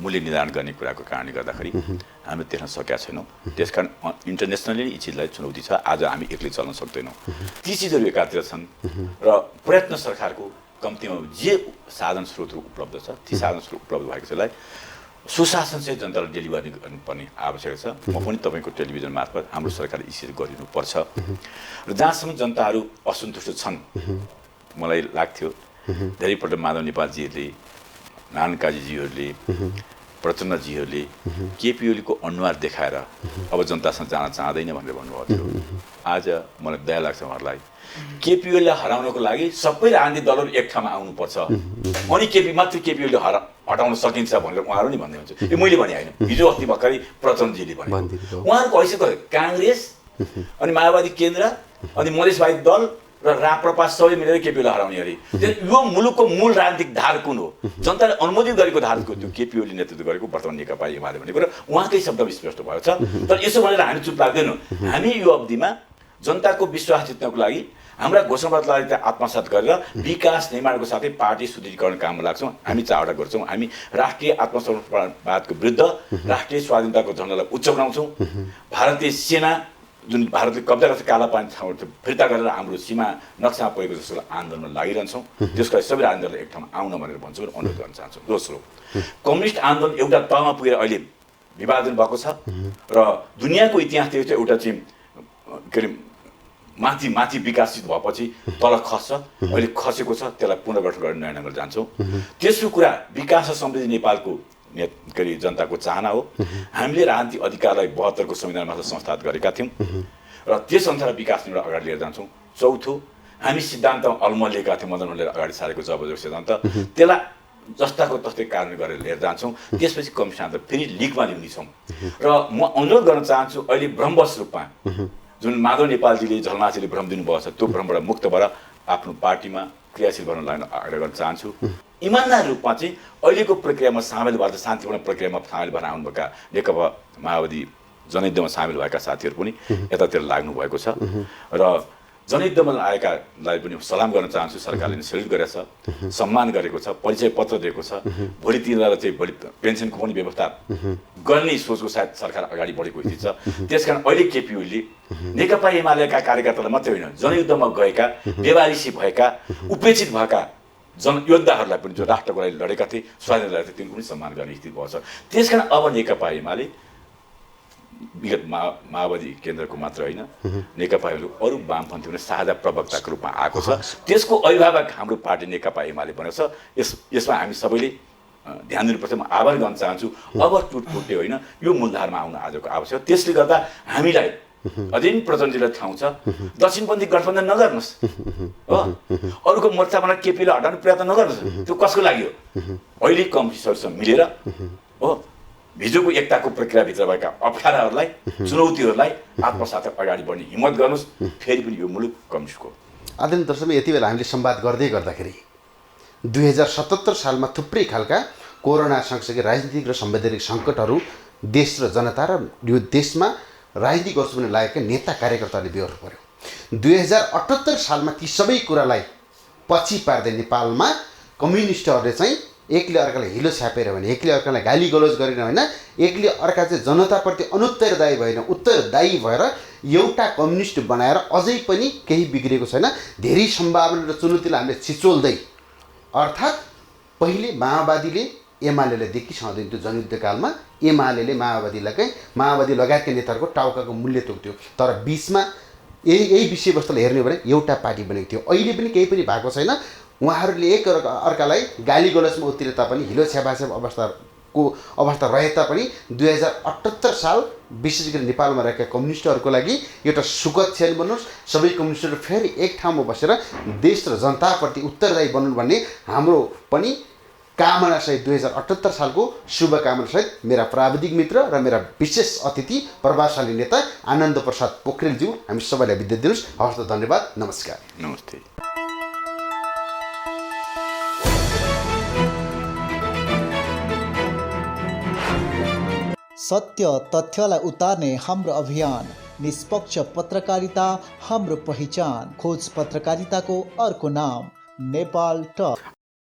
मूल्य निर्धारण गर्ने कुराको कारणले गर्दाखेरि हामीले देख्न सकेका छैनौँ। त्यसकारण इन्टरनेसनली यी चिजलाई चुनौती छ। आज हामी एक्लै चल्न सक्दैनौँ। ती चिजहरू एकातिर छन् र प्रयत्न सरकारको कम्तीमा जे साधन स्रोतहरू उपलब्ध छ, ती साधन स्रोत उपलब्ध भएको छलाई सुशासन चाहिँ जनतालाई डेलिभरी गर्नुपर्ने आवश्यक छ। म पनि तपाईँको टेलिभिजन मार्फत हाम्रो सरकारले यी चिज गरिनुपर्छ र जहाँसम्म जनताहरू असन्तुष्ट छन्, मलाई लाग्थ्यो धेरैपल्ट माधव नेपालजीहरूले, नारायण काजीजीहरूले, प्रचण्डजीहरूले केपी ओलीको अनुहार देखाएर अब जनतासँग जान चाहँदैन भनेर भन्नुभएको थियो। आज मलाई दया लाग्छ उहाँहरूलाई। केपी ओलीलाई हराउनको लागि सबै राजनीतिक दलहरू एक ठाउँमा आउनुपर्छ, अनि मात्रै केपी ओलीले हटाउन सकिन्छ भनेर उहाँहरू नि भन्दै हुन्छ। यो मैले भने होइन, हिजो अस्ति भर्खरै प्रचण्डजीले भने। उहाँहरूको हैसियत काङ्ग्रेस अनि माओवादी केन्द्र अनि मधेसवादी दल र राप्रपा सबै मिलेर केपी ओलीलाई हराउने अरे। यो मुलुकको मूल राजनीतिक धार कुन हो? जनताले अनुमोदित गरेको धारको त्यो केपी ओली नेतृत्व गरेको वर्तमान नेकपा एमाले भनेको र उहाँकै शब्द स्पष्ट भएको छ। तर यसो भनेर हामी चुप लाग्दैनौँ। हामी यो अवधिमा जनताको विश्वास जित्नको लागि हाम्रा घोषणापत्रलाई आत्मसात गरेर विकास निर्माणको साथै पार्टी सुदृढीकरण काममा लाग्छौँ। हामी चारवटा गर्छौँ। हामी राष्ट्रिय आत्मसमर्पणवादको विरुद्ध राष्ट्रिय स्वाधीनताको झन्डालाई उच्च बनाउँछौँ। भारतीय सेना जुन भारतले कब्जा गर्छ काला पानी ठाउँ फिर्ता गरेर हाम्रो सीमा नक्सामा पुगेको जस्तो आन्दोलनमा लागिरहन्छौँ। त्यसको लागि सबै राजनीतिले एक ठाउँमा आउन भनेर भन्छौँ र अनुरोध गर्न चाहन्छौँ। दोस्रो, कम्युनिस्ट आन्दोलन एउटा तहमा पुगेर अहिले विभाजन भएको छ र दुनियाँको इतिहासले चाहिँ एउटा चाहिँ के अरे माथि विकासित भएपछि तल खस्छ, अहिले खसेको छ, त्यसलाई पुनर्गठन गर्ने नयाँ ढङ्गले जान्छौँ। तेस्रो कुरा, विकास र समृद्धि नेपालको के अरे जनताको चाहना हो। हामीले राजनीतिक अधिकारलाई 72 को संविधानमा संस्थागत गरेका थियौँ र त्यसअनुसार विकास निर्माण अगाडि लिएर जान्छौँ। चौथो, हामी सिद्धान्तमा अल्मलिएका थियौँ, मदन मोहनले अगाडि सारेको जबरजस्ती सिद्धान्त, त्यसलाई जस्ताको तस्तै कारण गरेर लिएर जान्छौँ। त्यसपछि कम सिद्धान्त फेरि लिकमा ल्याउनेछौँ। र म अनुरोध गर्न चाहन्छु, अहिले भ्रमवश रूपमा जुन माधव नेपालजीले झलमासीले भ्रम दिनुभएको छ, त्यो भ्रमबाट मुक्त भएर आफ्नो पार्टीमा क्रियाशील भन्न लाग्न आग्रह गर्न चाहन्छु। इमान्दार रूपमा चाहिँ अहिलेको प्रक्रियामा सामेल भएर सान्तिपूर्ण प्रक्रियामा सामेल भएर आउनुभएका नेकपा माओवादी जनयुद्धमा सामेल भएका साथीहरू पनि यतातिर लाग्नु भएको छ र जनयुद्धमा आएकालाई पनि सलाम गर्न चाहन्छु। सरकारले सेल्युट गरेको छ, सम्मान गरेको छ, परिचय पत्र दिएको छ। भोलि तिनीहरूलाई चाहिँ भोलि पेन्सनको पनि व्यवस्था गर्ने सोचको सायद सरकार अगाडि बढेको स्थिति छ। त्यसकारण अहिले केपी ओलीले नेकपा एमालेका कार्यकर्तालाई मात्रै होइन, जनयुद्धमा गएका, बेवारिसी भएका, उपेक्षित भएका जनयोद्धाहरूलाई पनि जो राष्ट्रको लागि लडेका थिए, स्वाधीनता लडेका थिए, तिनको पनि सम्मान गर्ने स्थिति भएको छ। त्यसकारण अब नेकपा एमाले विगत माओवादी केन्द्रको मात्र होइन, नेकपाहरू अरू वामपन्थी पनि साझा प्रवक्ताको रूपमा आएको छ। त्यसको अभिभावक हाम्रो पार्टी नेकपा एमाले बनेको छ। यसमा हामी सबैले ध्यान दिनुपर्छ। म आभार गर्न चाहन्छु। अब टुटफुटे होइन, यो मूलधारमा आउन आजको आवश्यक। त्यसले गर्दा हामीलाई अधीन प्रचण्डजीलाई ठाउँ छ, दक्षिणपन्थी गठबन्धन नगर्नुहोस् हो, अरूको मोर्चा बनाएर केपीलाई हटाउने प्रयत्न नगर्नुहोस्। त्यो कसको लागि हो? अहिले कम्युनिस्टहरूसँग मिलेर हो हिजोको एकताको प्रक्रियाभित्र भएका अप्ठ्याराहरूलाई चुनौतीहरूलाई आत्मसात अगाडि बढ्ने हिम्मत गर्नुहोस्। फेरि पनि यो मुलुक कम्युनिस्टको। आदरणीय दर्शक, यति बेला हामीले संवाद गर्दै गर्दाखेरि 2077 सालमा थुप्रै खालका कोरोना सँगसँगै राजनीतिक र संवैधानिक सङ्कटहरू देश र जनता र यो देशमा राजनीति गर्छु भने लागेका नेता कार्यकर्ताले बेहोर्नु पर्यो। 2078 सालमा ती सबै कुरालाई पछि पार्दै नेपालमा कम्युनिस्टहरूले चाहिँ एकले अर्कालाई हिलो छ्यापेर भने, एकले अर्कालाई गाली गलोज गरेन होइन, एकले अर्का चाहिँ जनताप्रति अनुत्तरदायी भएन, उत्तरदायी भएर एउटा कम्युनिस्ट बनाएर अझै पनि केही बिग्रेको छैन। धेरै सम्भावना र चुनौतीलाई हामीले छिचोल्दै, अर्थात् पहिले माओवादीले एमालेलाई देखिसहँदैन थियो जनयुद्धकालमा, एमाले माओवादी लगायतका नेताहरूको टाउकाको मूल्य तोक्थ्यो। तर बिचमा यही विषयवस्तुलाई हेर्ने भने एउटा पार्टी बनेको थियो। अहिले पनि केही पनि भएको छैन। उहाँहरूले एक अर्कालाई गाली गलोचमा उत्रिए तापनि, हिलो छ्यापाछ्याप अवस्था रहे तापनि 2078 साल विशेष गरी नेपालमा रहेका कम्युनिस्टहरूको लागि एउटा सुखद क्षण बनोस्। सबै कम्युनिस्टहरू फेरि एक ठाउँमा बसेर देश र जनताप्रति उत्तरदायी बन्नु भन्ने हाम्रो पनि कामनासहित 2078 सालको शुभकामनासहित मेरा प्राविधिक मित्र र मेरा विशेष अतिथि प्रभावशाली नेता आनन्द प्रसाद पोखरेलज्यू हामी सबैलाई बिदा दिनुहोस्। हवस् त, धन्यवाद, नमस्कार। नमस्ते। सत्य तथ्यलाई उतार्ने हाम्रो अभियान, निष्पक्ष पत्रकारिता हाम्रो पहिचान, खोज पत्रकारिताको अर्को नाम नेपाल टक।